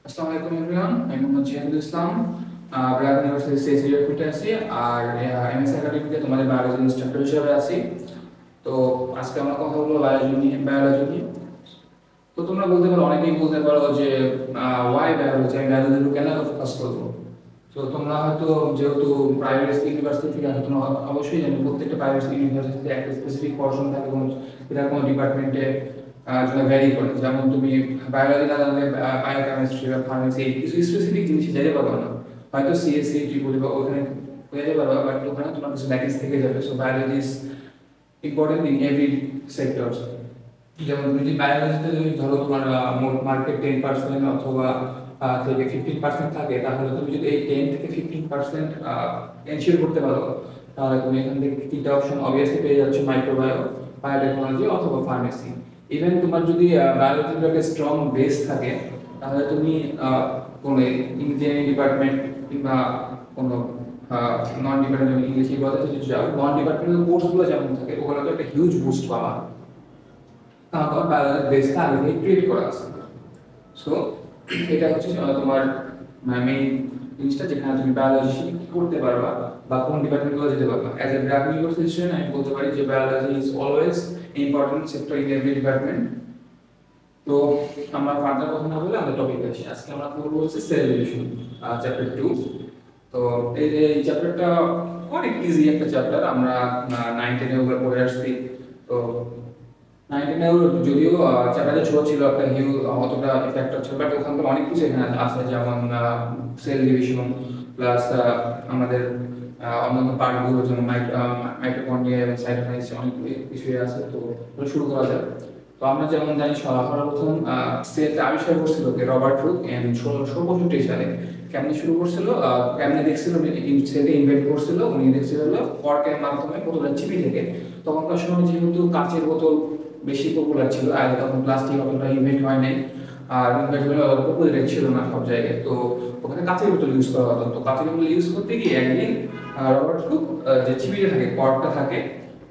আসসালামু আলাইকুম এভরিওয়ান, আমি মোহাম্মদ জিয়াদুল ইসলাম, ব্র্যাক ইউনিভার্সিটি সিএসসি রিক্রুটে আছি। আর এমএস একাডেমিতে তোমাদের বায়োলজি ইনস্ট্রাক্টর হিসেবে আছি। তো আজকে আমরা কথা বলবো বায়োলজি নিয়ে। তো তোমরা বলতে পারো, অনেকেই বলতে পারো যে ওয়াই বায়োলজি, আমি বায়োলজির উপর কেন ফোকাস করবো। তো তোমরা হয়তো, যেহেতু প্রাইভেট ইউনিভার্সিটি থেকে আসো, তোমরা অবশ্যই জানো প্রত্যেকটা প্রাইভেট ইউনিভার্সিটিতে একটা স্পেসিফিক পড়াশোনা থাকে এবং এটা কোনো ডিপার্টমেন্টে জন্য ভ্যারি করে। যেমন তুমি বায়োলজি না জানলে বায়োকেমিস্ট্রি বা ফার্মেসি কিছু স্পেসিফিক জিনিস যেতে পারবে না। হয়তো সিএসসি ট্রিপল বা ওখানে যেতে পারবে, বাট ওখানে তোমার কিছু ল্যাকিংস থেকে যাবে। So biology is important in every sector. যেমন তুমি যদি বায়োলজিতে যদি ধরো তোমার মোট মার্কেট 10% অথবা থেকে 15% থাকে, তাহলে তুমি যদি এই 10 থেকে 15% এনশিওর করতে পারো, তাহলে তুমি এখান থেকে তিনটা অপশন অবভিয়াসলি পেয়ে যাচ্ছ: মাইক্রোবায়ো, বায়োটেকনোলজি অথবা ফার্মেসি। ইভেন তোমার যদি বায়োলজির একটা স্ট্রং বেস থাকে, তাহলে তুমি কোনো ইঞ্জিনিয়ারিং ডিপার্টমেন্ট কিংবা কোনো নন ডিপার্টমেন্টাল ইংলিশ বলতে যদি যাও, নন ডিপার্টমেন্টাল কোর্সগুলো যেমন থাকে, ওগুলো তো একটা হিউজ বুস্ট পাওয়া, তারপর বায়োলজির বেসটা আগে থেকে ক্রিয়েট করা আছে। সো এটা হচ্ছে তোমার মেইন জিনিসটা, যেখানে তুমি বায়োলজি করতে পারবা বা কোন ডিপার্টমেন্টগুলো যেতে পারবা। As a BRAC university student আমি বলতে পারি যে biology is always important sector in every department. তো আমরা ফার্দার কথা না বলে আমাদের টপিকে আসি। আজকে আমরা পড়বো হচ্ছে সেল ডিভিশন, চ্যাপ্টার 2। তো এই চ্যাপ্টারটা অনেক ইজি একটা চ্যাপ্টার, আমরা 9-10 এ পড়ে আসছি। তো 19 যদিও চ্যাপ্টারটা ছোট ছিল, একটা অতটা ইফেক্ট ছিল, বাট ওখান থেকে অনেক কিছু এখানে আছে, যেমন সেল ডিভিশন প্লাস আমাদের অন্যান্য পার্টগুলো, যেমন মাইটোকন্ড্রিয়া এবং সাইটোকাইনেসিস, অনেক কিছুই আছে। তো শুরু করা যাক। তো আমরা যেমন জানি, সর্বপ্রথম সেলটা আবিষ্কার করছিল কে? রবার্ট হুক 1665 সালে। কেমনে শুরু করছিল, কেমনে দেখছিল সেলটা ইনভেন্ট করছিল? উনি দেখছিল হলো কর্কের মাধ্যমে, বোতলের চিপি থেকে। তখনকার সময় যেহেতু কাঁচের বোতল বেশি পপুলার ছিল, আর তখন প্লাস্টিক অতটা ইনভেন্ট হয় নাই, আর ইনভেন্ট হলে পপুলার ছিল না সব জায়গায়। তো ওখানে কাঁচের বোতল ইউজ করা হতো। তো কাঁচের বোতল ইউজ করতে গিয়ে একদিন রবার্ট হুক যে চিপিটা থাকে, কর্কটা থাকে,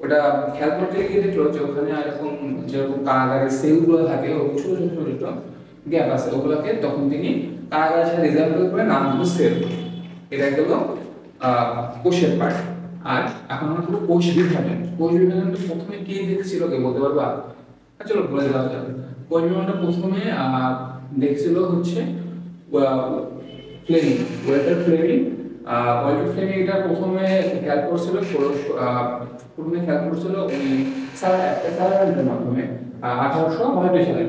ওটা খেয়াল করতে গিয়ে দেখলো যে ওখানে এরকম যেরকম কারাগারের সেলগুলো থাকে, ও ছোট ছোট ছোট ছোট গ্যাপ আছে, ওগুলোকে তখন তিনি কারাগারের সাথে রিজার্ভ করে নাম দিল সেল। এটা গেল কোষের পার্ট। আর এখন আমরা পুরো কোষ বিভাজন। কোষ বিভাজনটা প্রথমে কে দেখছিল, কে বলতে পারবা? চলো বলে দেওয়া যাবে। কোষ বিভাজনটা প্রথমে দেখছিল হচ্ছে Fleming, Walter Fleming. Walter Fleming এটা প্রথমে খেয়াল করছিল, প্রথমে খেয়াল করছিল উনি স্যালারের মাধ্যমে 1862 সালে।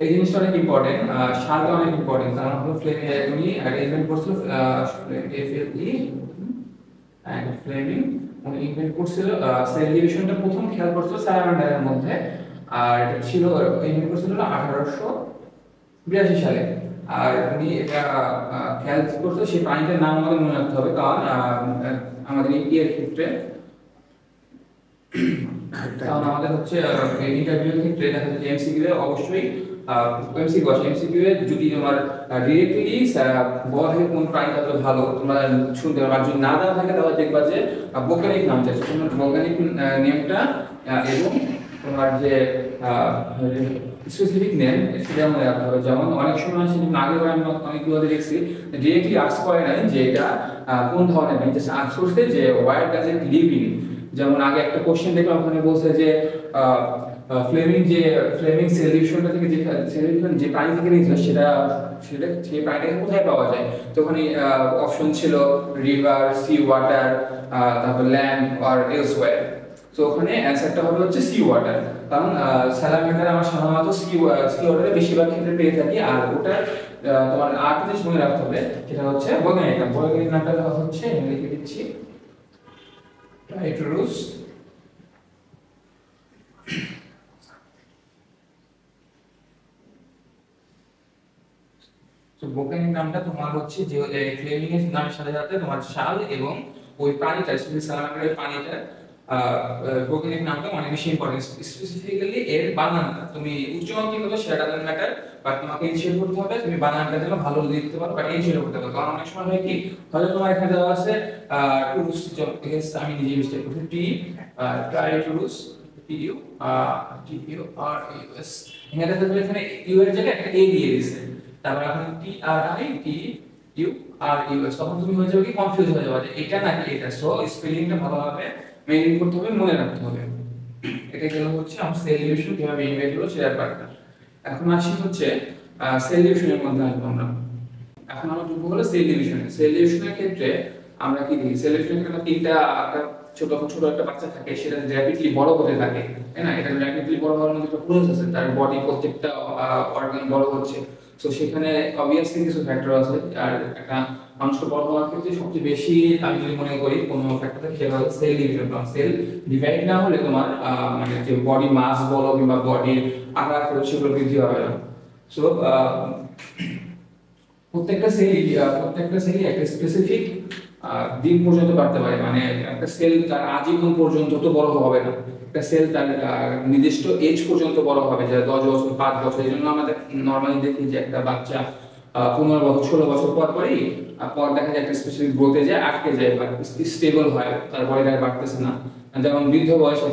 এই জিনিসটা অনেক ইম্পর্টেন্ট, সালটা অনেক ইম্পর্টেন্ট, কারণ হলো ফ্লেমিং উনি ইনভেন্ট করছিল এফএলই এন্ড ফ্লেমিং। উনি ইনভেন্ট করছিল সেল ডিভিশনটা প্রথম খেয়াল করছিল স্যালামান্ডারের মধ্যে, আর এটা ছিল ইনভেন্ট করছিল 1882 সালে। আর উনি এটা খেয়াল করছিল, সেই প্রাণীটার নাম আমাদের মনে রাখতে হবে, কারণ আমাদের ইন্ডিয়ার ক্ষেত্রে, কারণ আমাদের হচ্ছে ইন্টারভিউর ক্ষেত্রে দেখা যাচ্ছে এমসিকিউ এ অবশ্যই এমসিকিউ এ যদি তোমার ডিরেক্টলি বলা থাকে কোন প্রাণীটা হলো ভালো, তোমরা শুনতে পারবে। আর যদি না দেওয়া থাকে, তাহলে দেখবা যে বৈজ্ঞানিক নাম চাইছে, তোমার বৈজ্ঞানিক নেমটা এবং তোমার যে স্পেসিফিক নেম সেটা মনে রাখতে হবে। যেমন অনেক সময় আছে, যেমন আগের বার আমি অনেকগুলোতে দেখছি, ডিরেক্টলি আস্ক করে নাই যে এটা কোন ধরনের, মানে জাস্ট আস্ক করছে যে where does it live in. যেমন আগে একটা কোশ্চেন দেখলাম, ওখানে বলছে যে ফ্লেমিং সলিউশনটা থেকে যে সলিউশন যে প্রাণী থেকে নিয়েছিল, সেটা সেটা সেই প্রাণীটাকে কোথায় পাওয়া যায়। তো ওখানে অপশন ছিল রিভার, সি ওয়াটার, তারপর ল্যান্ড আর এলসওয়্যার। তো ওখানে অ্যান্সারটা হবে হচ্ছে সি ওয়াটার, কারণ স্যালামান্ডার আমরা সাধারণত সি ওয়াটারে বেশিরভাগ ক্ষেত্রে পেয়ে থাকি। আর ওটার তোমার আরেকটা জিনিস মনে রাখতে হবে, সেটা হচ্ছে বৈজ্ঞানিক নাম। বৈজ্ঞানিক নামটা হচ্ছে, আমি লিখে দিচ্ছি, টাইটুরুস। তো বৈজ্ঞানিক নামটা তোমার হচ্ছে যে ফ্লেমিং এর নামের সাথে সাথে তোমার সাল এবং ওই প্রাণীটা, স্যালামান্ডারের প্রাণীটা বৈজ্ঞানিক নামটা অনেক বেশি ইম্পর্টেন্ট। স্পেসিফিক্যালি এর বানানটা, তুমি উচ্চারণ কি করবে সেটা ডাজন্ট ম্যাটার, বাট তোমাকে ইনশিওর করতে হবে তুমি বানানটা যেন ভালো লিখতে পারো, বাট ইনশিওর করতে হবে। কারণ অনেক সময় হয় কি, হয়তো তোমার এখানে দেওয়া আছে টুরুস, আমি নিজে মিস্টেক করছি, ট্রাইটুরুস, টিইউআরইউএস। এখানে ইউ এর জায়গায় একটা এ দিয়ে দিয়েছে, তারপর এখন T R I T U R U S, তখন তুমি হয়ে যাবে কি কনফিউজ হয়ে যাবে যে এটা নাকি এটা। সো স্পেলিংটা ভালোভাবে মেইনটেইন করতে হবে, মনে রাখতে হবে। এটা গেল হচ্ছে আমার সেল ডিভিশন কিভাবে ইনভাইট হলো সেটার ব্যাপারটা। এখন আসি হচ্ছে সেল ডিভিশনের মধ্যে আসবো আমরা। এখন আমরা ঢুকবো হলো সেল ডিভিশনে। সেল ডিভিশনের ক্ষেত্রে আমরা কি দেখি, সেল ডিভিশনের ক্ষেত্রে তিনটা একটা ছোট ছোট একটা বাচ্চা থাকে, সেটা র্যাপিডলি বড় হতে থাকে, তাই না? এটা র্যাপিডলি বড় হওয়ার মধ্যে একটা প্রসেস আছে, তার বডি প্রত্যেকটা অর্গান বড় হচ্ছে। তো সেখানে অবভিয়াসলি কিছু ফ্যাক্টর আছে। আর একটা মানুষকে বড় হওয়ার ক্ষেত্রে সবচেয়ে বেশি আমি যদি মনে করি কোনো ফ্যাক্টর থাকে সেটা হচ্ছে সেল ডিভিশন। কারণ সেল ডিভাইড না হলে তোমার মানে যে বডি মাস বলো কিংবা বডির আকার সেগুলো বৃদ্ধি হবে না। সো প্রত্যেকটা সেলই একটা স্পেসিফিক দিন পর্যন্ত বাড়তে পারে। মানে একটা সেল তার আজীবন পর্যন্ত তো বড় হবে না, একটা সেল তার নির্দিষ্ট এজ পর্যন্ত বড় হবে, যে 10 বছর 5 বছর। এই জন্য আমাদের নর্মালি দেখি যে একটা বাচ্চা 15 বছর 16 বছর পর পরই পর দেখা যায় একটা স্পেসিফিক গ্রোথে যায়, আটকে যায় বা স্টেবল হয়, তারপরে আর বাড়তেছে না। যেমন বৃদ্ধ বয়সে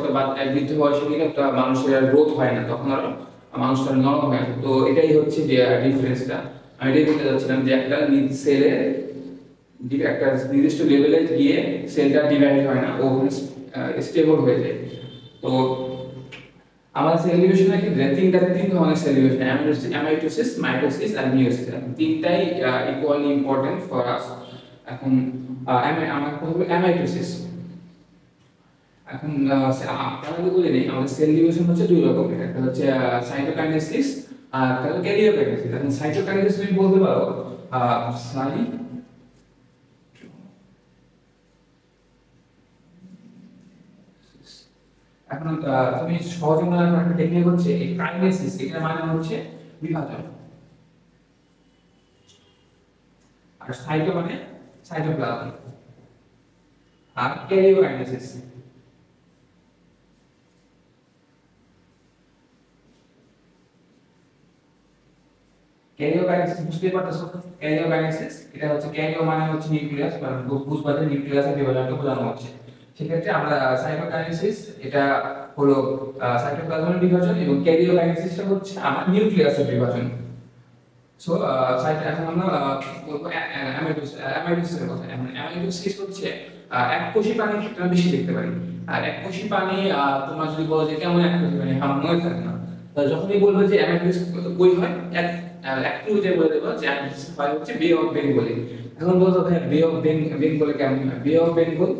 বৃদ্ধ বয়সে কিন্তু একটা মানুষের গ্রোথ হয় না, তখন আর মানুষটা নরম হয়। তো এটাই হচ্ছে যে ডিফারেন্সটা। আমি এটাই বলতে চাচ্ছিলাম যে একটা সেলে একটা নির্দিষ্ট লেভেলে গিয়ে সেলটা ডিভাইড হয় না, ও স্টেবল হয়ে যায়। তো আমাদের সেল ডিভিশনের ক্ষেত্রে তিন ধরনের সেল ডিভিশন, অ্যামাইটোসিস, মাইটোসিস আর মিয়োসিস। তিনটাই ইকুয়ালি ইম্পর্টেন্ট ফর আস। এখন আমার কথা হলো অ্যামাইটোসিস। এখন আপনাদের বলে নেই, আমাদের সেল ডিভিশন হচ্ছে দুই রকমের, একটা হচ্ছে সাইটোকাইনেসিস আর একটা হলো ক্যারিওকাইনেসিস। এখন সাইটোকাইনেসিস তুমি বলতে পারো এখন তুমি সহজ মনে রাখার একটা টেকনিক হচ্ছে এই কাইনেসিস, এটার মানে হচ্ছে বিভাজন, আর সাইটো মানে সাইটোপ্লাজম, আর ক্যারিওকাইনেসিস বুঝতে পারতেছো? ক্যারিওকাইনেসিস এটা হচ্ছে ক্যারিও মানে হচ্ছে নিউক্লিয়াস, মানে বুঝবাতে নিউক্লিয়াসের বিভাজনকে বোঝানো হচ্ছে। সেক্ষেত্রে আমরা সাইটোকাইনেসিস এটা হলো সাইটোপ্লাজমের বিভাজন, এবং ক্যারিওকাইনেসিসটা হচ্ছে আমার নিউক্লিয়াসের বিভাজন। সো এখন আমরা বলবো অ্যামাইটোসিসের কথা। অ্যামাইটোসিস হচ্ছে এককোষী প্রাণীর ক্ষেত্রে আমরা বেশি দেখতে পারি। আর এককোষী প্রাণী তোমরা যদি বলো যে কেমন এককোষী প্রাণী, আমার মনে থাকে না। যখনই বলবে যে অ্যামাইটোসিস কই হয়, একটু যে বলে দেবো যে অ্যামাইটোসিস হয় হচ্ছে বে অফ বেঙ্গলে। এখন বলতো ভাই বে অফ বেঙ্গলে কেমন হয়? Bay of Bengal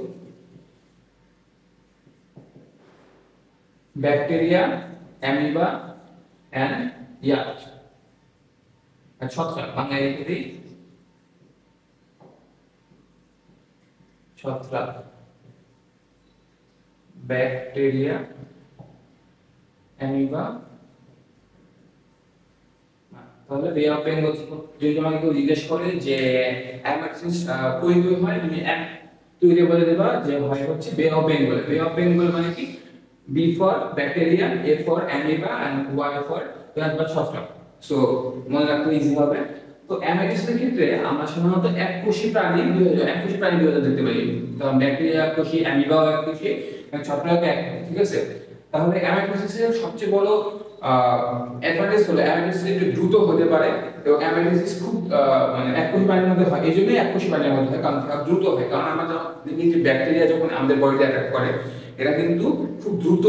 bacteria, amoeba and yeast, ছত্রাক, বাংলায় লিখে দিই ছত্রাক, ব্যাকটেরিয়া, অ্যামিবা। তাহলে বে অফ বেঙ্গল, যদি আমাকে কেউ জিজ্ঞেস করে যে অ্যামাইটোসিস কই কই হয়, তুমি এক তৈরি বলে দেবা যে হয় হচ্ছে বে অফ বেঙ্গল। বে অফ বেঙ্গল মানে কি? B for bacteria, A for amoeba and Y for yeast বা ছত্রাক। সো মনে রাখতে ইজি হবে। তো অ্যামাইটোসিসের ক্ষেত্রে আমরা সাধারণত এককোষী প্রাণী বিভাজন দেখতে পাই, কারণ ব্যাকটেরিয়া এককোষী, অ্যামিবা এককোষী, ছত্রাক এক, ঠিক আছে? তাহলে অ্যামাইটোসিসের সবচেয়ে বড় অ্যাডভান্টেজ হলো অ্যামাইটোসিস একটু দ্রুত হতে পারে, এবং অ্যামাইটোসিস খুব মানে এককোষী প্রাণীর মধ্যে হয়। এইজন্যই এককোষী প্রাণীর মধ্যে হয়, কারণ দ্রুত হয়। কারণ আমরা দেখি যে ব্যাকটেরিয়া যখন আমাদের বডিতে অ্যাটাক করে, এরা কিন্তু খুব দ্রুত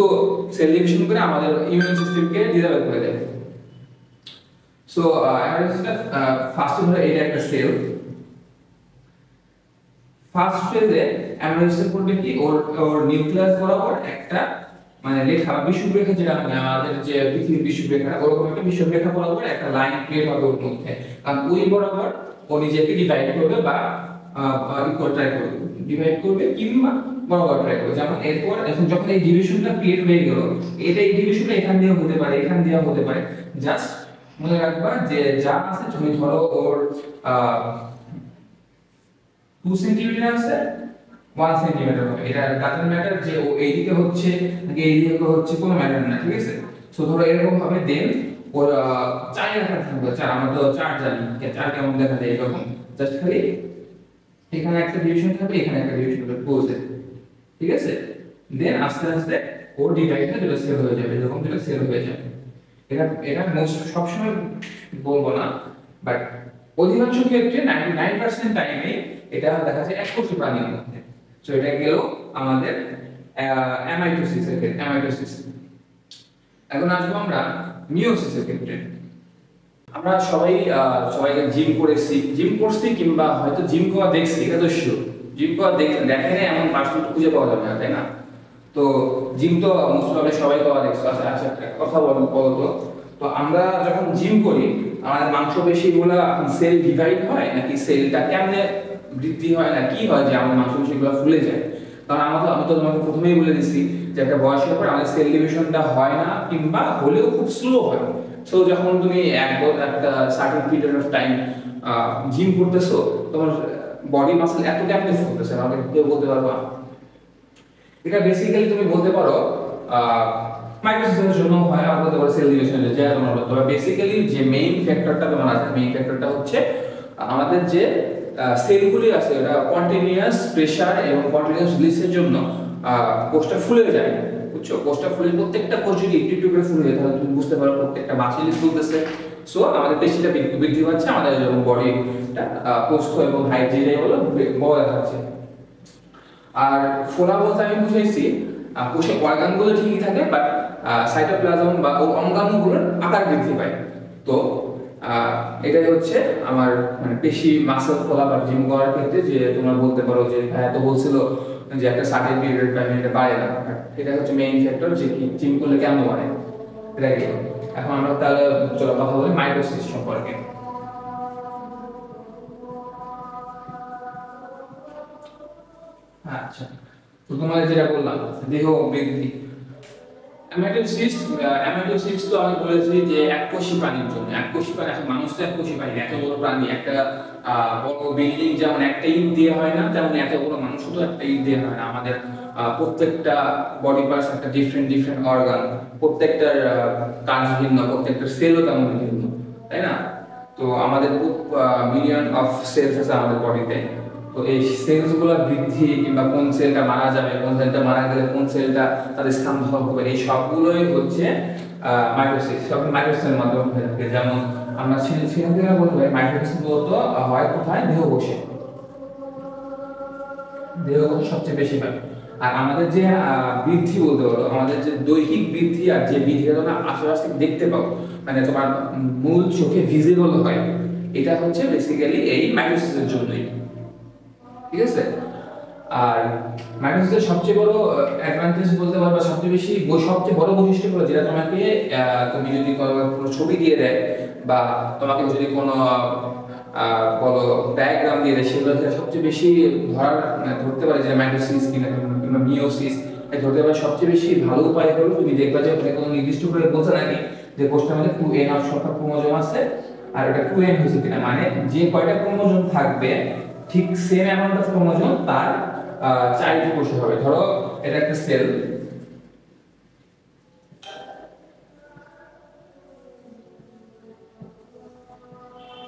সেল ডিভিশন করে আমাদের ইমিউন সিস্টেমকে ডিসেবল করে দেয়। সো অ্যামাইটোসিসটা ফার্স্ট হলো এটা একটা সেল। ফার্স্ট ফেজে অ্যামাইটোসিস করবে কি, ওর নিউক্লিয়াস বরাবর একটা মানে রেখা, বিষুবরেখা, যেটা আমাদের যে পৃথিবীর বিষুবরেখা, ওরকম একটা বিষুবরেখা বরাবর একটা লাইন ক্রিয়েট হবে ওর মধ্যে। কারণ ওই বরাবর ও নিজেকে ডিভাইড করবে বা ইকুয়াল ট্রাই করবে, ডিভাইড করবে কিংবা বরাবর ট্রাই করবে। যেমন এরপর এখন যখন এই ডিভিশনটা ক্রিয়েট হয়ে গেল, এই ডিভিশনটা এখান দিয়েও হতে পারে, এখান দিয়েও হতে পারে। জাস্ট মনে রাখবা যে যা আছে, তুমি ধরো ওর 2 সেন্টিমিটার আছে, 1 সেন্টিমিটার হবে। এটা ডাজন্ট ম্যাটার যে ও এইদিকে হচ্ছে নাকি এইদিকে হচ্ছে, কোনো ম্যাটার না, ঠিক আছে? সো ধরো এরকম ভাবে দেন ওর 4 লেখা থাকবে। 4, আমরা তো 4 জানি, 4 কেমন দেখা যায় এরকম। জাস্ট খালি এখানে একটা ডিভিশন থাকবে, এখানে একটা ডিভিশন থাকবে, বুঝতে, ঠিক আছে? দেন আস্তে আস্তে ওর ডিভাইড হয়ে দুটো সেল হয়ে যাবে, এরকম দুটো সেল হয়ে যাবে। এটা এটা মোস্ট সবসময় বলবো না, বাট অধিকাংশ ক্ষেত্রে 99% টাইমে এটা দেখা যায় এককোষী প্রাণীর মধ্যে। সো এটা গেল আমাদের অ্যামাইটোসিস এর ক্ষেত্রে, অ্যামাইটোসিস। এখন আসবো আমরা মিওসিসের ক্ষেত্রে। আমরা সবাই জিম করছি কিংবা হয়তো জিম করা দেখছি, এটা তো শিওর। জিম করা দেখেন এমন পার্সন খুঁজে পাওয়া যাবে না, তাই না? তো জিম তো মোস্ট সবাই করা দেখছো। আচ্ছা আচ্ছা, একটা কথা বলতো, তো আমরা যখন জিম করি আমাদের মাংসপেশিগুলো সেল ডিভাইড হয় নাকি সেলটা কেমনে বৃদ্ধি হয় না কি হয় যে আমাদের মাংসপেশিগুলো ফুলে যায়? কারণ আমি তো তোমাকে প্রথমেই বলে দিছি যে একটা বয়সের পর আমাদের সেল ডিভিশনটা হয় না কিংবা হলেও খুব স্লো হয়। সো যখন তুমি একটা certain period of time gym করতেছো, তোমার বডি মাসল এত কেমনে ফুলতেছে আমাকে কেউ বলতে পারবা? এটা বেসিক্যালি তুমি বলতে পারো মাইক্রোসিসের জন্য হয়, আর বলতে পারো সেল ডিভিশনের যে তোমার। তবে বেসিক্যালি যে মেইন ফ্যাক্টরটা তোমার আছে, মেইন ফ্যাক্টরটা হচ্ছে আমাদের যে সেলগুলি আছে ওটা কন্টিনিউয়াস প্রেসার এবং কন্টিনিউয়াস রিলিজের জন্য কোষটা ফুলে যায়। বুঝছো? কোষটা ফুলে, প্রত্যেকটা কোষ যদি একটু একটু করে ফুলে যায় তাহলে তুমি বুঝতে পারো প্রত্যেকটা মাসেলই ফুলতেছে। সো আমাদের পেশিটা বৃদ্ধি পাচ্ছে, আমাদের যখন বডিটা প্রস্থ এবং হাইট যে হলো বড় দেখাচ্ছে। আর ফোলা বলতে আমি বুঝাইছি কোষের অর্গানগুলো ঠিকই থাকে, বাট সাইটোপ্লাজম বা অঙ্গাণুগুলোর আকার বৃদ্ধি পায়। তো এটাই হচ্ছে আমার মানে পেশি মাসল ফোলা বা জিম করার ক্ষেত্রে যে তোমরা বলতে পারো যে হ্যাঁ তো বলছিল যে একটা সার্টেন পিরিয়ড টাইমে এটা বাড়ে না, এটা হচ্ছে মেইন ফ্যাক্টর যে জিম করলে কেন বাড়ে। এটা কি? এখন আমরা তাহলে চলো কথা বলি মাইটোসিস সম্পর্কে। আচ্ছা, তো তোমাদের যেটা বললাম দেহ বৃদ্ধি, অ্যামাইটোসিস তো আমি বলেছি যে এককোষী প্রাণীর জন্য। এককোষী প্রাণী, এখন মানুষ তো এককোষী প্রাণী, এত বড় প্রাণী, একটা বড় বিল্ডিং যেমন একটা ইট দিয়ে হয় না, তেমন এত বড় মানুষও তো একটা ইট দিয়ে হয় না। আমাদের প্রত্যেকটা বডি পার্টস একটা ডিফারেন্ট অর্গান, প্রত্যেকটার কাজ ভিন্ন, প্রত্যেকটা সেলও তেমন ভিন্ন, তাই না? তো আমাদের মিলিয়ন অফ সেলস আছে আমাদের বডিতে। তো এই সেলস গুলা বৃদ্ধি কিংবা কোন সেলটা মারা যাবে, কোন সেলটা মারা গেলে কোন সেলটা তাদের স্থান দখল করবে, এই সবগুলোই হচ্ছে মাইটোসিস। সব মাইটোসিসের মাধ্যমে হয়ে থাকে। যেমন আমরা সেখান থেকে বলতে পারি মাইটোসিস মূলত হয় কোথায়? দেহকোষে। দেহকোষে সবচেয়ে বেশি হয়। আর আমাদের যে বৃদ্ধি বলতে পারো, আমাদের যে দৈহিক বৃদ্ধি আর যে বৃদ্ধিটা তোমরা আশেপাশ থেকে দেখতে পাও, মানে তোমার মূল চোখে ভিজিবল হয়, এটা হচ্ছে বেসিক্যালি এই মাইটোসিসের জন্যই। ঠিক আছে? আর মাইটোসিসের সবচেয়ে বড় অ্যাডভান্টেজ বলতে পারবা, সবচেয়ে বড় বৈশিষ্ট্য হলো যেটা তোমাকে তুমি যদি কোনো ছবি দিয়ে দেয় বা তোমাকে যদি কোনো বলো ডায়াগ্রাম দিয়ে দেয়, সেগুলো সবচেয়ে বেশি ধরতে পারে যে মাইটোসিস কিংবা মিওসিস ধরতে পারে। সবচেয়ে বেশি ভালো উপায় হলো তুমি দেখবা যে ওখানে কোনো নির্দিষ্ট করে বলছে নাকি যে কোষটার মধ্যে 2n সংখ্যক ক্রোমোজোম আছে আর এটা 2n হয়েছে কিনা, মানে যে কয়টা ক্রোমোজোম থাকবে ঠিক সেম অ্যামাউন্ট অফ ক্রোমোজোম তার চারিটি কোষে হবে। ধরো এটা একটা সেল,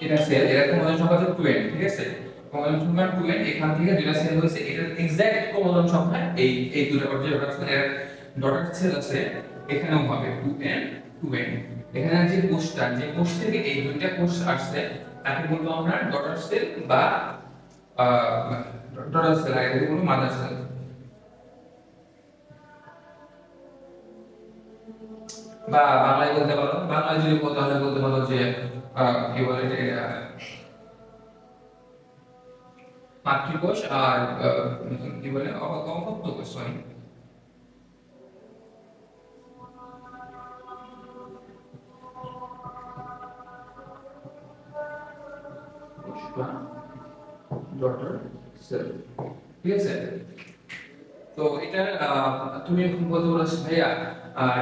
এটা ক্রোমোজোম সংখ্যা হচ্ছে 2n। ঠিক আছে? ক্রোমোজোম সংখ্যা 2n, এখান থেকে দুটো সেল হয়েছে, এটার এক্সাক্ট ক্রোমোজোম সংখ্যা এই দুটো পর্যায়ে আছে। এর ডটার সেল আছে, এখানেও হবে 2n 2n। এখানে যে কোষ থেকে এই দুইটা কোষ আসছে তাকে বলবো আমরা ডটার সেল বা ডটার সেল, আর এটাকে বলবো মাদার সেল। বা বাংলায় বলতে পারো, বাংলায় যদি বলতে হয় বলতে পারো যে কি বলে এটা মাতৃকোষ আর কি বলে অপত্য কোষ। Sorry, daughter cell. ঠিক আছে? তো এটা তুমি এখন বলতে পারো ভাইয়া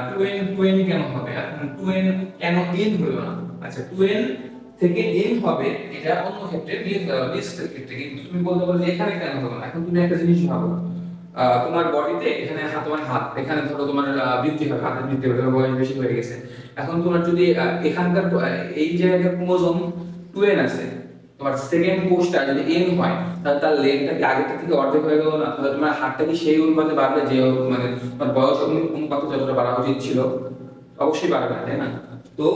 2n 2n কেন হবে, এখন 2n কেন n হলো না? আচ্ছা, 2n থেকে n হবে এটা অন্য ক্ষেত্রে, লিস্টের ক্ষেত্রে, কিন্তু তুমি বলতে পারো যে এখানে কেন হলো না। এখন তুমি একটা জিনিস ভাবো, তোমার বডিতে এখানে তোমার হাত, এখানে ধরো তোমার বৃদ্ধি হয়, হাতের বৃদ্ধি হয়, বয়স বেশি হয়ে গেছে। এখন তোমার যদি এখানকার এই জায়গায় ক্রোমোজোম 2n আছে, তোমার সেকেন্ড কোষটা যদি n হয় তাহলে তার লেন্থটা কি আগের থেকে অর্ধেক হয়ে গেল না? তাহলে তোমার হাতটা কি সেই অনুপাতে বাড়বে যে মানে তোমার বয়স অনুপাতে যতটা বাড়া উচিত ছিল? অবশ্যই বাড়বে না, তাই না? তো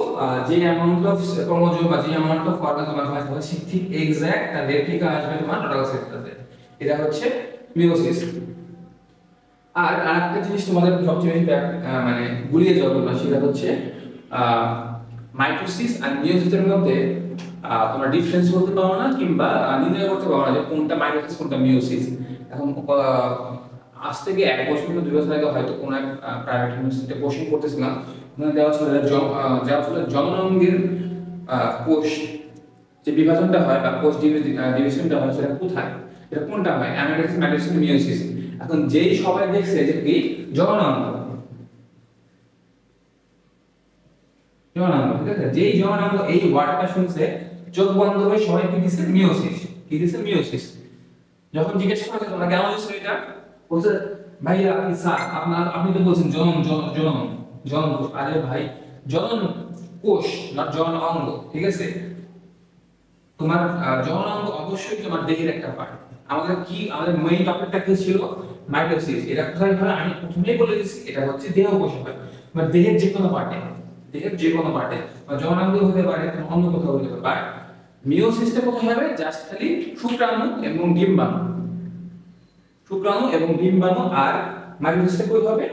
যে অ্যামাউন্ট অফ ক্রোমোজোম বা যে অ্যামাউন্ট অফ অর্গান তোমার হবে ঠিক এক্সাক্ট তার রেপ্লিকা আসবে তোমার টোটাল সেলটাতে। এটা হচ্ছে মিয়োসিস। আর আরেকটা জিনিস তোমাদের সবচেয়ে বেশি মানে গুলিয়ে যাওয়ার জন্য, সেটা হচ্ছে মাইটোসিস আর মিয়োসিসের মধ্যে তোমরা ডিফারেন্স বলতে পারো না কিংবা নির্ণয় করতে পারো না যে কোনটা মাইটোসিস কোনটা মিয়োসিস। এখন আজ থেকে 1 বছর কিংবা 2 বছর আগে হয়তো কোনো এক প্রাইভেট ইউনিভার্সিটিতে কোশ্চেন করতেছিলাম, ওখানে দেওয়া ছিল জননাঙ্গের কোষ যে বিভাজনটা হয় বা কোষ ডিভিশনটা হয় সেটা কোথায়, এটা কোনটা হয়, অ্যামাইটোসিস, মাইটোসিস, মিয়োসিস। এখন যেই সবাই দেখছে যে কি জননাঙ্গ, জননাঙ্গ, ঠিক আছে, যেই জননাঙ্গ এই ওয়ার্ডটা শুনছে চোখ বন্ধ হয়ে সবাই কি দিছে মিয়োসিস, কি দিছে মিয়োসিস। যখন জিজ্ঞেস করা তোমরা কেমন হচ্ছে এটা, বলছে ভাইয়া আপনি স্যার আপনি তো বলছেন জনন জনন জনন কোষ। আরে ভাই জনন কোষ না জনন অঙ্গ, ঠিক আছে। তোমার জনন অঙ্গ অবশ্যই তোমার দেহের একটা পার্ট। আমাদের মেইন টপিকটা কি ছিল, মাইটোসিস। এটা কোথায় হয় আমি প্রথমেই বলে দিয়েছি, এটা হচ্ছে দেহ কোষে হয়, মানে দেহের যে কোনো পার্টে, দেহের যে কোনো পার্টে বা জননাঙ্গ হতে পারে, অন্য কোথাও হতে পারে। মিয়োসিসটা কোথায় হবে, জাস্ট খালি শুক্রাণু এবং ডিম্বাণু, শুক্রাণু এবং ডিম্বাণু। আর মাইটোসিসটা কই হবে,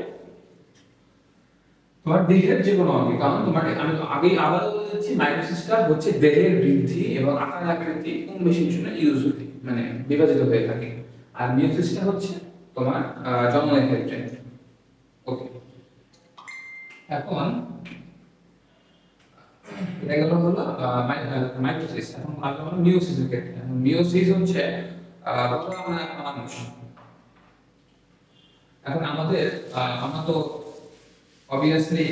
তোমার দেহের যে কোনো অঙ্গে। কারণ তোমার আমি আগেই আবার বলে দিচ্ছি, মাইটোসিসটা হচ্ছে দেহের বৃদ্ধি এবং আকার আকৃতি কম বেশির জন্য ইউজুয়ালি মানে বিভাজিত হয়ে থাকে। আর মিয়োসিসটা হচ্ছে তোমার জন্মের ক্ষেত্রে। ওকে, এখন এটা গেল হলো মাইটোসিস। এখন আমরা হলো মিয়োসিসের ক্ষেত্রে। মিয়োসিস হচ্ছে ধরো আমরা মানুষ, এখন আমরা তো অবভিয়াসলি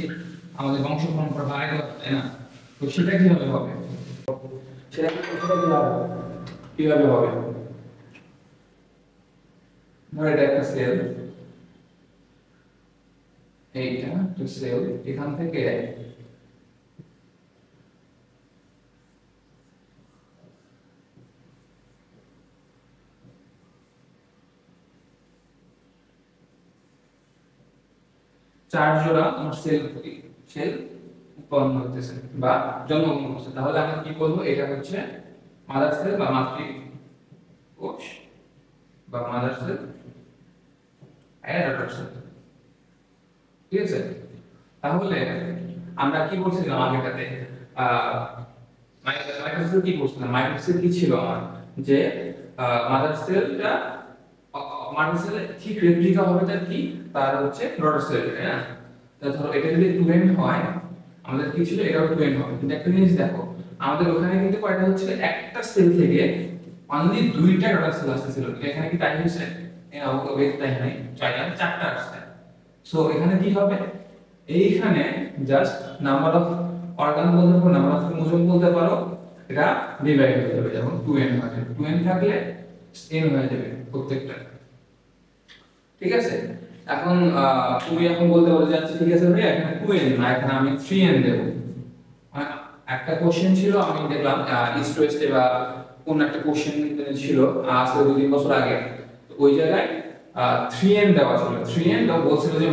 আমাদের বংশ পরম্পরা বাড়াইতে হবে, তাই না? তো সেটা কিভাবে হবে, সেটা কিভাবে হবে, ধরো এটা একটা সেল, এইটা একটা সেল, এখান থেকে চার জোড়া আমার সেল উৎপন্ন হতেছে বা জন্মগ্রহণ করছে। তাহলে আমরা কি বলবো, এটা হচ্ছে মাদার সেল বা মাতৃ কোষ বা মাদার সেল আর ডটার সেল, ঠিক আছে। তাহলে আমরা কি বলছিলাম আগেটাতে, মাইটোসিস কি বলছিলাম, মাইটোসিস কি ছিল আমার, যে মাদার সেলটা মাদার সেল ঠিক রেপ্লিকা হবে তার কি, তার হচ্ছে ডটার সেল, তাই না? তো ধরো এটা যদি 2n হয়, আমাদের কি ছিল, এটাও 2n হবে। কিন্তু একটা জিনিস দেখো, আমাদের ওখানে কিন্তু কয়টা হচ্ছে, একটা সেল থেকে অনলি 2টা ডটার সেল আসছিল। এখানে কি তাই হচ্ছে, তাই নাই, চারটা আসছে। সো এখানে কি হবে, এইখানে জাস্ট নাম্বার অফ অর্গান বলতে পারো, নাম্বার অফ ক্রোমোজোম বলতে পারো, এটা ডিভাইড হয়ে যাবে। যেমন 2n হবে, 2n থাকলে n হয়ে যাবে প্রত্যেকটা, ঠিক আছে। এখন তুমি এখন বলতে পারো যে আচ্ছা ঠিক আছে ভাই, এখানে 2n না, এখানে আমি 3n দেব। একটা কোশ্চেন ছিল, আমি দেখলাম ইস্ট ওয়েস্টে বা কোন একটা কোশ্চেন ছিল আসলে 2-3 বছর আগে, ওই জায়গায় 3n দেওয়া ছিল। 3n দাও বলছিল যে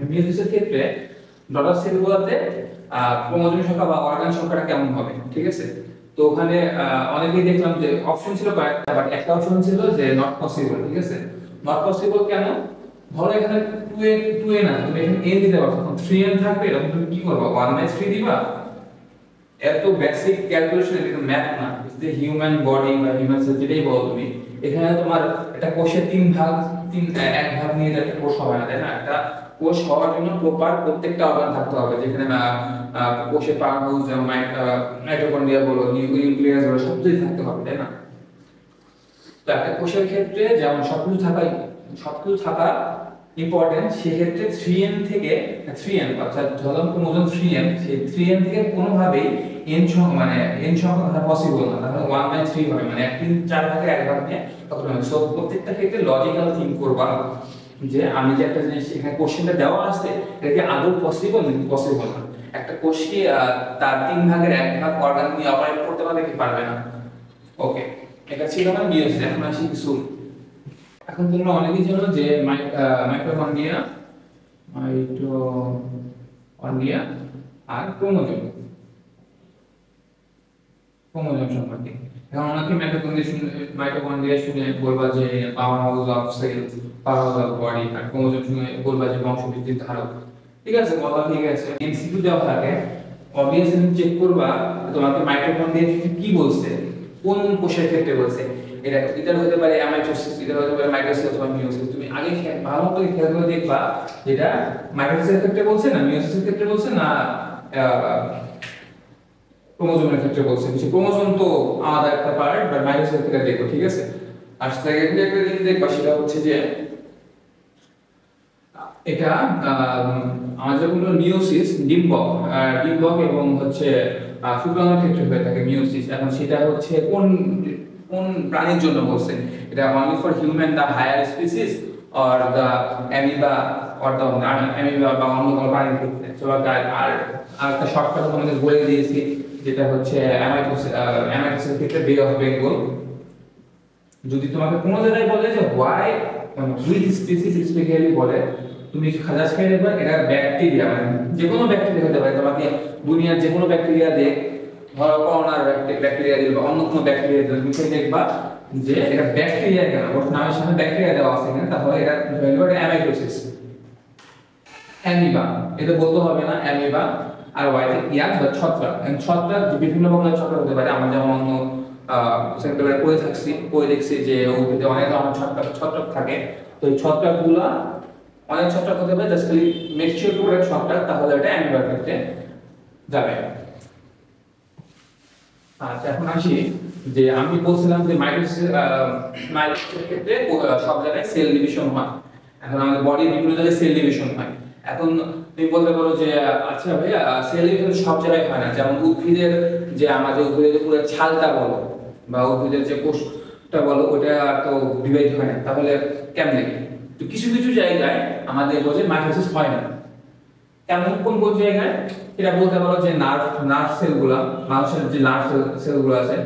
মিয়োসিসের ক্ষেত্রে ডটার সেলগুলোতে ক্রোমোজোম সংখ্যা বা অর্গান সংখ্যাটা কেমন হবে, ঠিক আছে। তো ওখানে অনেকেই দেখলাম যে অপশন ছিল কয়েকটা, বাট একটা অপশন ছিল যে নট পসিবল, ঠিক আছে। নট পসিবল কেন, ধরো এখানে 2n আছে, তুমি এখানে n দিতে পারছো, তখন 3n থাকবে, তখন তুমি কি করবে, 1/3 দিবা। এত বেসিক ক্যালকুলেশন, এটা ম্যাথ না, যে হিউম্যান বডি বা হিউম্যান সেল যেটাই বলো তুমি, এখানে তোমার একটা কোষের এক ভাগ নিয়ে একটা কোষ হবে না, তাই না? একটা কোষ হওয়ার জন্য প্রপার প্রত্যেকটা অর্গান থাকতে হবে, যেখানে কোষের পার্টস যেমন মাইটোকন্ড্রিয়া বলো, নিউক্লিয়াস বলো, সবকিছু থাকতে হবে, তাই না? তো একটা কোষের ক্ষেত্রে যেমন সবকিছু থাকা ইম্পর্টেন্ট, সেক্ষেত্রে 3n থেকে 3n অর্থাৎ ধরুন ক্রোমোজোম 3n, সেই 3n থেকে কোনোভাবেই n মানে n সংখ্যা পসিবল না, তাহলে 1/3 হবে, মানে 1/4 ভাগের 1 ভাগ নিয়ে কত হবে। সো প্রত্যেকটা ক্ষেত্রে লজিক্যাল থিঙ্ক করবা যে আমি যে একটা জিনিস এখানে কোশ্চেনটা দেওয়া আছে, এটা কি আদৌ পসিবল নাকি পসিবল না। একটা কোষ কি তার 3 ভাগের 1 ভাগ অর্গান নিয়ে অপারেট করতে পারবে কি পারবে না। ওকে, এটা ছিল আমার মিয়োসিস। এখন আসি কিছু, এখন তোমরা অনেকেই জানো যে মাইটোকন্ড্রিয়া কর্নিয়া আর ক্রোমোজোম সম্পর্কে। এখন অনেকে মাইটোকন্ড্রিয়া শুনে বলবা যে power house of cells, power house of body, আর ক্রোমোজোম শুনে বলবা যে বংশবৃদ্ধির ধারক। ঠিক আছে, কথা ঠিক আছে। এমসিকিউ দেওয়া থাকে, অবভিয়াসলি চেক করবা তোমাকে মাইটোকন্ড্রিয়া কি বলছে, কোন কোষের ক্ষেত্রে বলছে। এটা হতে পারে অ্যামাইটোসিস, এটা হতে পারে মাইটোসিস অথবা মিয়োসিস। তুমি আগে ভালো মতো খেয়াল করে দেখবা যেটা মাইটোসিসের ক্ষেত্রে বলছে না মিয়োসিসের ক্ষেত্রে বলছে না ক্রোমোজোমের ক্ষেত্রে বলছে। ক্রোমোজোম তো আলাদা একটা পার্ট, বাট মাইটোসিসের ক্ষেত্রে দেখো। ঠিক আছে, আর সেকেন্ডলি একটা জিনিস দেখবা, সেটা হচ্ছে যে এটা আমাদের যখন মিয়োসিস ডিম্বক এবং হচ্ছে শুক্রাণুর ক্ষেত্রে হয়ে থাকে মিয়োসিস। এখন সেটা হচ্ছে কোন কোন প্রাণীর জন্য বলছে, এটা only for human the higher species or the amoeba or the amoeba বা অন্য কোনো প্রাণীর ক্ষেত্রে। আর একটা শর্টকাট তোমাদের বলে দিয়েছি, যেটা হচ্ছে অ্যামাইটোসিসের ক্ষেত্রে বে অফ বেঙ্গল। যদি তোমাকে কোনো জায়গায় বলে যে হোয়াই হুইচ স্পিসিস স্পেশালি বলে, তুমি খাজাস খাই দেখবা এটা ব্যাকটেরিয়া, মানে যে কোনো ব্যাকটেরিয়া হতে পারে। তোমাকে দুনিয়ার যে কোনো ব্যাকটেরিয়া দেখ, ধরো করোনার ব্যাকটেরিয়া দিল বা অন্য কোনো ব্যাকটেরিয়া দিল, তুমি দেখবা যে এটা ব্যাকটেরিয়া কেন, ওর নামের সামনে ব্যাকটেরিয়া দেওয়া আছে কেন, তাহলে এটা ধরে নেব এটা অ্যামাইটোসিস। অ্যামিবা এটা বলতে হবে না, অ্যামিবা। আর ওয়াইতে ইয়াক বা ছত্রাক। ছত্রাক বিভিন্ন প্রকারের ছত্রাক হতে পারে। আমরা যেমন অন্য সেক্টরে পড়ে দেখছি যে উদ্ভিদে অনেক ধরনের ছত্রাক থাকে। তো এই ছত্রাকগুলা অনেক ছত্রাক হতে পারে, জাস্ট খালি মেকচিওর করে ছত্রাক, তাহলে এটা অ্যামিবার ক্ষেত্রে যাবে। আচ্ছা, এখন আসি যে আমি বলছিলাম যে মাইটোসিসের ক্ষেত্রে সব জায়গায় সেল ডিভিশন হয়। এখন আমাদের বডির বিভিন্ন জায়গায় সেল ডিভিশন হয়। এখন তুমি বলতে পারো যে আচ্ছা ভাইয়া, সেল ডিভিশন সব জায়গায় হয় না। যেমন উদ্ভিদের যে আমাদের উদ্ভিদের পুরো ছালটা বলো বা উদ্ভিদের যে কোষটা বলো, ওটা তো বিভাজিত হয় না, তাহলে কেমনে? তো কিছু কিছু জায়গায় আমাদের বলছে মাইটোসিস হয় না। কেমন কোন কোন জায়গায়? এটা বলতে পারো যে নার্ভ সেলগুলা, মানুষের যে নার্ভ সেলগুলো আছে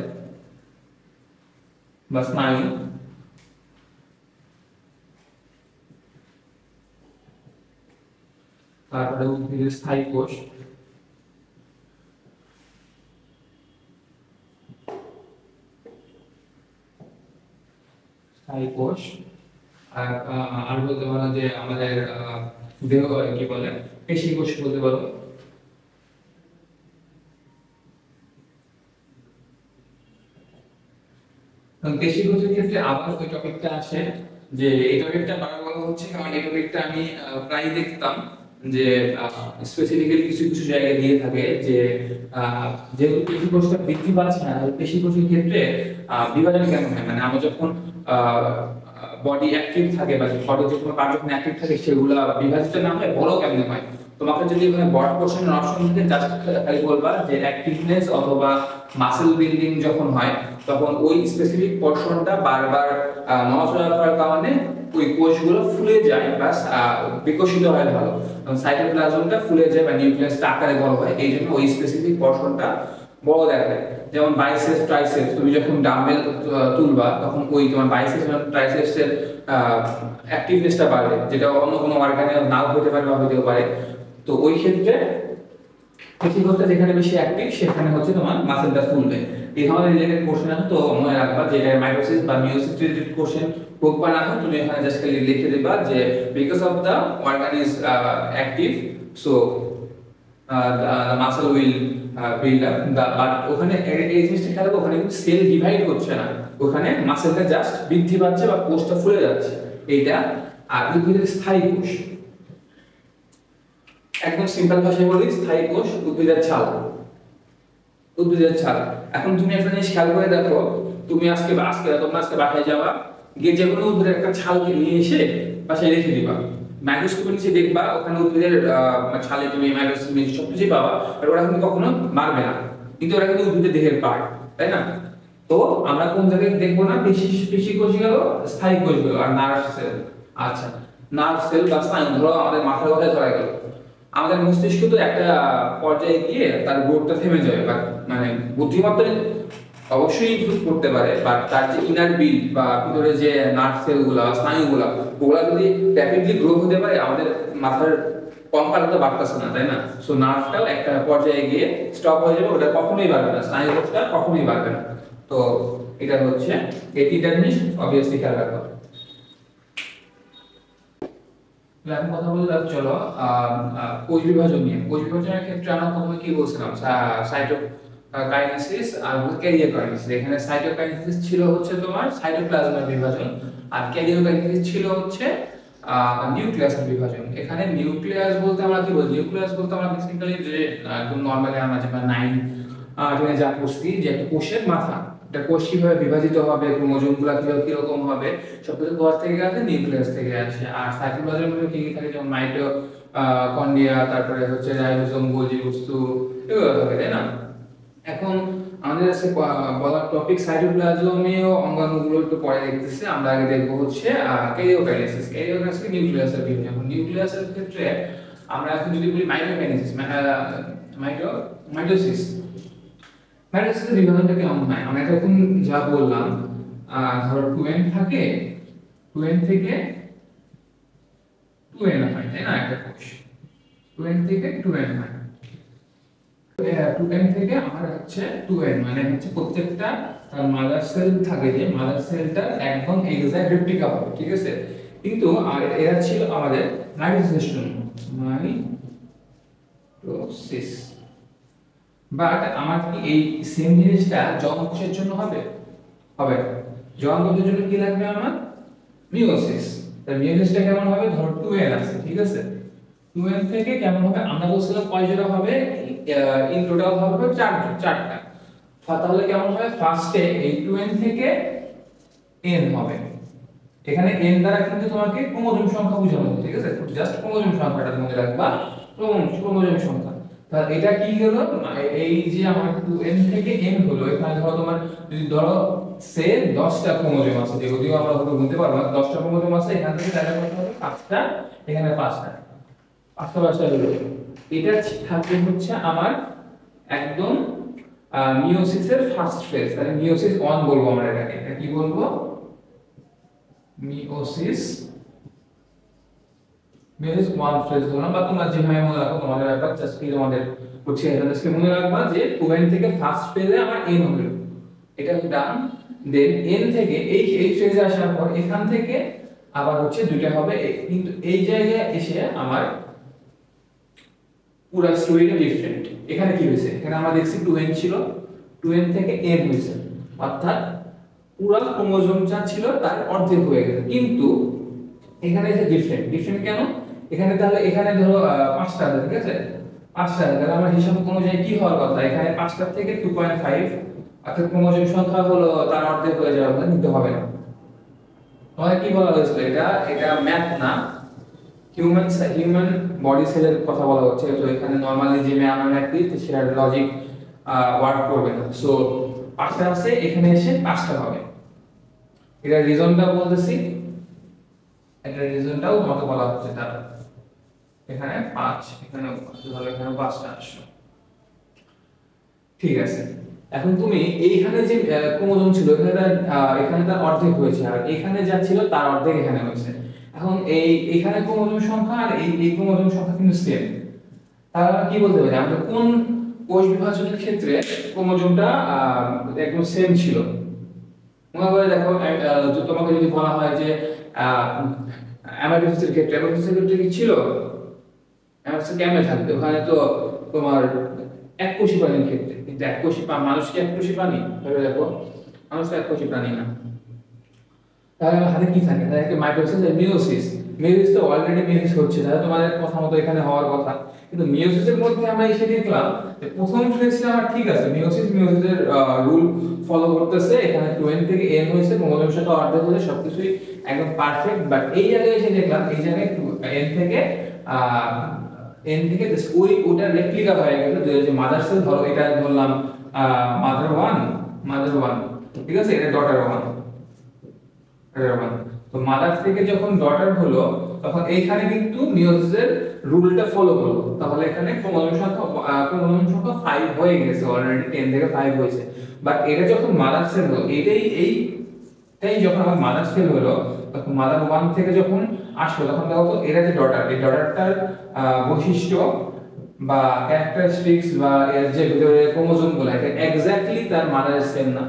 বা স্নায়ু, তারপরে উদ্ভিদের স্থায়ী কোষ, আর বলতে পারো যে আমাদের দেহ কি বলে পেশি কোষ বলতে পারো। পেশি কোষের ক্ষেত্রে আবার ওই টপিকটা আসে, যে এই টপিকটা বারবার বলা হচ্ছে কারণ এই টপিকটা আমি প্রায় দেখতাম যে স্পেসিফিক্যালি কিছু কিছু জায়গায় দিয়ে থাকে যে যেহেতু পেশি কোষটা বৃদ্ধি পাচ্ছে না, পেশি কোষের ক্ষেত্রে বিভাজন কেন হয়, মানে আমরা যখন বডি অ্যাক্টিভ থাকে বা বডি যে কোনো পার্ট যখন অ্যাক্টিভ থাকে সেগুলা বিভাজিত না হয় বড় কেমনে হয়। তোমাকে যদি এখানে বডি পোর্শনের অপশন থাকে, জাস্ট খালি বলবা যে অ্যাক্টিভনেস অথবা মাসেল বিল্ডিং যখন হয়, তখন ওই স্পেসিফিক পোর্শনটা বারবার নড়াচড়া করার কারণে ওই কোষগুলো ফুলে যায় বা বিকশিত হয় ভালো, সাইটোপ্লাজমটা ফুলে যায় বা নিউক্লিয়াসটা আকারে বড় হয়, এই জন্য ওই স্পেসিফিক পোর্শনটা বড় দেখায়। যেমন বাইসেপস ট্রাইসেপস, তুমি যখন ডাম্বেল তুলবা তখন ওই তোমার বাইসেপস এবং ট্রাইসেপস এর অ্যাক্টিভনেসটা বাড়বে, যেটা অন্য কোনো অর্গানে নাও হতে পারে বা হতেও পারে। তো ওই ক্ষেত্রে পেশিগুলোটা যেখানে বেশি অ্যাক্টিভ সেখানে হচ্ছে তোমার মাসেলটা ফুলবে। এই ধরনের রিলেটেড কোশ্চেন আছে, তো মনে রাখবা যে এটা মাইটোসিস বা মিয়োসিস রিলেটেড কোশ্চেন হোক বা না হোক, তুমি এখানে জাস্ট খালি লিখে দিবা যে because of the organ is active so the muscle will build up but ওখানে এই জিনিসটা খেয়াল করো, ওখানে কিন্তু সেল ডিভাইড হচ্ছে না, ওখানে মাসেলটা জাস্ট বৃদ্ধি পাচ্ছে বা কোষটা ফুলে যাচ্ছে এইটা। আর উদ্ভিদের স্থায়ী কোষ, একদম সিম্পল ভাষায় বলি, স্থায়ী কোষ উদ্ভিদের ছাল। এখন তুমি একটা জিনিস খেয়াল করে দেখো, তুমি তোমরা আজকে বাসায় যাবা, গিয়ে যে কোনো উদ্ভিদের একটা ছাল নিয়ে এসে বাসায় রেখে দিবা, মাইক্রোস্কোপের নিচে দেখবা ওখানে উদ্ভিদের ছালে তুমি মাইক্রোস্কোপের সব কিছুই পাবা, আর ওরা কিন্তু কখনো মারবে না, কিন্তু ওরা কিন্তু উদ্ভিদের দেহের পার্ট, তাই না? তো আমরা কোন জায়গায় দেখবো না, পেশি কোষগুলো, স্থায়ী কোষগুলো আর নার্ভ সেল। আচ্ছা, নার্ভ সেল বা স্নায়ু, ধরো আমাদের মাথার কথায় ধরা গেল, আমাদের মস্তিষ্ক তো একটা পর্যায়ে গিয়ে তার গ্রোথটা থেমে যাবে, বা মানে বুদ্ধিমত্তা অবশ্যই ইমপ্রুভ করতে পারে, বাট তার যে ইনার বিল্ড বা ভিতরে যে নার্ভ সেলগুলো স্নায়ুগুলো, ওগুলা যদি র্যাপিডলি গ্রো হতে পারে, আমাদের মাথার কঙ্কাল তো বাড়তেছে না, তাই না? সো নার্ভটাও একটা পর্যায়ে গিয়ে স্টপ হয়ে যাবে, ওটা কখনোই বাড়বে না, স্নায়ুকোষটা কখনোই বাড়বে না। তো এটা হচ্ছে এই তিনটা জিনিস অবভিয়াসলি খেয়াল রাখো। এখন কথা বলতে চলো কোষ বিভাজন নিয়ে। কোষ বিভাজনের ক্ষেত্রে আমরা প্রথমে কি বলছিলাম, সাইটোকাইনেসিস আর ক্যারিওকাইনেসিস। এখানে সাইটোকাইনেসিস ছিল হচ্ছে তোমার সাইটোপ্লাজমের বিভাজন, আর ক্যারিওকাইনেসিস ছিল হচ্ছে নিউক্লিয়াসের বিভাজন। এখানে নিউক্লিয়াস বলতে আমরা কি বলি? নিউক্লিয়াস বলতে আমরা বেসিক্যালি যে একদম নরমালি আমরা যেটা 9 যা পড়ছি, যে একটা কোষের মাথা, একটা কোষ কিভাবে বিভাজিত হবে, ক্রোমোজোমগুলো কিভাবে কিরকম হবে, সবকিছু কোষ থেকে আসে, নিউক্লিয়াস থেকে আসে। আর সাইটোপ্লাজমের মধ্যে কি কি থাকে, যেমন মাইটোকন্ড্রিয়া, তারপরে হচ্ছে রাইবোসোম, গোলজি বস্তু, এগুলো থাকে, তাই না? এখন আমাদের কাছে বলার টপিক সাইটোপ্লাজমীয় অঙ্গাণুগুলো একটু পরে দেখতেছি, আমরা আগে দেখবো হচ্ছে ক্যারিওকাইনেসিস। ক্যারিওকাইনেসিস নিউক্লিয়াসের বিভাজন। এখন নিউক্লিয়াসের ক্ষেত্রে আমরা এখন যদি বলি মাইটোকাইনেসিস, মাইটোসিস, মাইটোসিসের বিভাজনটা কেমন হয়? আমরা এখন যা বললাম, ধরো 2n থাকে, 2n থেকে 2n হয়, তাই না? একটা কোষ 2n থেকে 2n হয়, 2n থেকে আমার হচ্ছে 2n, মানে হচ্ছে প্রত্যেকটা মাদার সেল থাকে, যে মাদার সেলটা একদম এক্সাক্ট রেপ্লিকা হবে, ঠিক আছে? কিন্তু আর এরা ছিল আমাদের মাইটোসিস, মাইটোসিস। বাট আমার কি এই সেম জিনিসটা জন্মকোষের জন্য হবে? হবে না। জন্মকোষের জন্য কি লাগবে আমার? মিয়োসিস। তাই মিয়োসিসটা কেমন হবে? ধর 2n আছে, ঠিক আছে? 2n থেকে কেমন হবে? আমরা বলছিলাম কয় জোড়া হবে? ইন টোটাল হবে চারটা। তাহলে কেমন হবে? ফার্স্টে এই 2n থেকে n হবে। এখানে n দ্বারা কিন্তু তোমাকে ক্রোমোজোম সংখ্যা বোঝানো হচ্ছে, ঠিক আছে? জাস্ট ক্রোমোজোম সংখ্যাটা মনে রাখবা, ক্রোমোজোম সংখ্যা। তাহলে এটা কি হলো? এই যে আমার 2n থেকে n হলো, এখানে ধরো তোমার যদি ধরো সে 10টা ক্রোমোজোম আছে, যদিও আমরা হয়তো বলতে পারবো না 10টা ক্রোমোজোম আছে, এখান থেকে তাহলে কত হবে? 5টা, এখানে 5টা, 5টা হলো। এটা থাকবে হচ্ছে আমার একদম মিয়োসিসের ফার্স্ট ফেজ। তাহলে মিয়োসিস 1 বলবো আমরা এটাকে। এটা কি বলবো? মিয়োসিস 1 ফেজ ধরলাম, বা তোমরা যেভাবে মনে রাখো তোমাদের ব্যাপার, জাস্ট কি তোমাদের হচ্ছে এটা জাস্ট মনে রাখবা যে 2n থেকে ফার্স্ট ফেজে আমার n হলো, এটা ডান। দেন n থেকে এই ফেজে আসার পর এখান থেকে আবার হচ্ছে দুইটা হবে, কিন্তু এই জায়গায় এসে আমার পুরো স্টোরিটা ডিফারেন্ট। এখানে কি হয়েছে? এখানে আমরা দেখছি 2n ছিল, 2n থেকে n হয়েছে, অর্থাৎ পুরো ক্রোমোজোমটা ছিল তার অর্ধেক হয়ে গেছে। কিন্তু এখানে যে ডিফারেন্ট কেন? এখানে তাহলে এখানে ধরো 5টা আছে, ঠিক আছে? 5টা আছে, তাহলে আমার হিসাব অনুযায়ী কি হওয়ার কথা? এখানে 5টা থেকে 2.5, অর্থাৎ ক্রোমোজোম সংখ্যা হলো তার অর্ধেক হয়ে যাবে, নিতে হবে না। তোমাদের কি বলা হয়েছিল? এটা ম্যাথ না, হিউম্যান বডি সেলের কথা বলা হচ্ছে। তো এখানে নরমালি যে আমরা ম্যাথ দিই সেটা লজিক ওয়ার্ক করবে না। সো 5টা আছে, এখানে এসে 5টা হবে। এটা রিজনটা বলতেছি, এটা রিজনটাও তোমাকে বলা হচ্ছে। তার এখানে 5, এখানে ধরো এখানে 5টা আসলো, ঠিক আছে? এখন তুমি এইখানে যে ক্রোমোজোম ছিল এখানে তার অর্ধেক হয়েছে, আর এখানে যা ছিল তার অর্ধেক এখানে হয়েছে। এখন এখানে ক্রোমোজোম সংখ্যা আর এই ক্রোমোজোম সংখ্যা কিন্তু সেম। তাহলে আমরা কি বলতে পারি? আমরা কোন কোষ বিভাজনের ক্ষেত্রে ক্রোমোজোমটা একদম সেম ছিল? মনে করে দেখো, তোমাকে যদি বলা হয় যে অ্যামাইটোসিসের ক্ষেত্রে কি ছিল? অ্যামাইটোসিস কেমনে থাকবে? ওখানে তো তোমার এককোষী প্রাণীর ক্ষেত্রে, কিন্তু এককোষী মানুষ কি এককোষী প্রাণী? ভেবে দেখো, মানুষ তো এককোষী প্রাণী না। তাহলে আমার হাতে কি থাকে? তাহলে মাইটোসিস আর মিয়োসিস। মিয়োসিস তো অলরেডি মিয়োসিস হচ্ছে, তাহলে তোমাদের কথা মতো এখানে হওয়ার কথা। কিন্তু মিয়োসিসের মধ্যে আমরা এসে দেখলাম যে প্রথম ফেজে আমার ঠিক আছে, মিয়োসিসের রুল ফলো করতেছে, এখানে 2n থেকে n হয়েছে, ক্রোমোজোম সংখ্যা অর্ধেক হয়েছে, সবকিছুই একদম পারফেক্ট। বাট এই জায়গায় এসে দেখলাম এই জায়গায় n থেকে জাস্ট ওটা রেপ্লিকা হয়ে গেল। যে মাদার সেল, ধরো এটা ধরলাম মাদার 1, ঠিক আছে? এটা ডটার 1। তো মাদার থেকে যখন ডটার হলো, তখন এইখানে কিন্তু মিয়োসিসের রুলটা ফলো করলো। তাহলে এখানে ক্রোমোজোম সংখ্যা 5 হয়ে গেছে, অলরেডি 10 থেকে 5 হয়েছে। বাট এটা যখন মাদার সেল হলো, এইটাই যখন আমার মাদার সেল হলো, তখন মাদার 1 থেকে যখন আসলো তখন দেখো তো এরা যে ডটার, এই ডটারটার বৈশিষ্ট্য বা ক্যারেক্টারিস্টিক্স বা এর যে ভিতরে ক্রোমোজোম গুলো এটা এক্স্যাক্টলি তার মাদারের সেম না,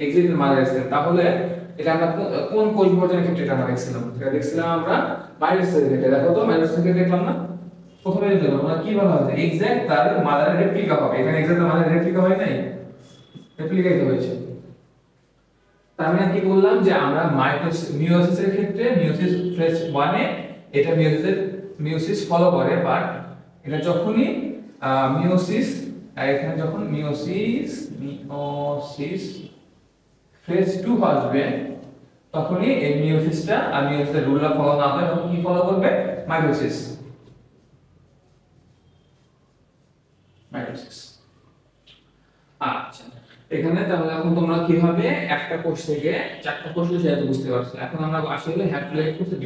এক্স্যাক্টলি মাদারের সেম। তাহলে এটা আমরা কোন কোষ বিভাজনের ক্ষেত্রে এটা আমরা দেখছিলাম? এটা দেখছিলাম আমরা মাইটোসিসের ক্ষেত্রে। দেখো তো মাইটোসিসের ক্ষেত্রে দেখলাম না, প্রথমে দেখলাম আমরা কি বলা হয়েছে, এক্স্যাক্ট তার মাদারের রেপ্লিকা হবে। এখানে এক্স্যাক্ট মাদারের রেপ্লিকা হয় নাই, রেপ্লিকাই হয়েছে। তার মানে কি বললাম যে আমরা মিয়োসিসের ক্ষেত্রে মিয়োসিস ফেজ 1 এ এটা মিয়োসিস ফলো করে, বাট এটা যখনই মিয়োসিস এখানে যখন মিয়োসিস ফেজ 2 আসবে তখনই এই মিয়োসিসটা আর মিয়োসিসের রুলটা ফলো না হয় তখন কি ফলো করবে? মাইটোসিস। আচ্ছা, এখানে তাহলে এখন তোমরা কিভাবে একটা কোষ থেকে চারটা কোষ সেটা বুঝতে পারছো। এখন আমরা আসি হলো হ্যাপ্লয়েড কোষ আর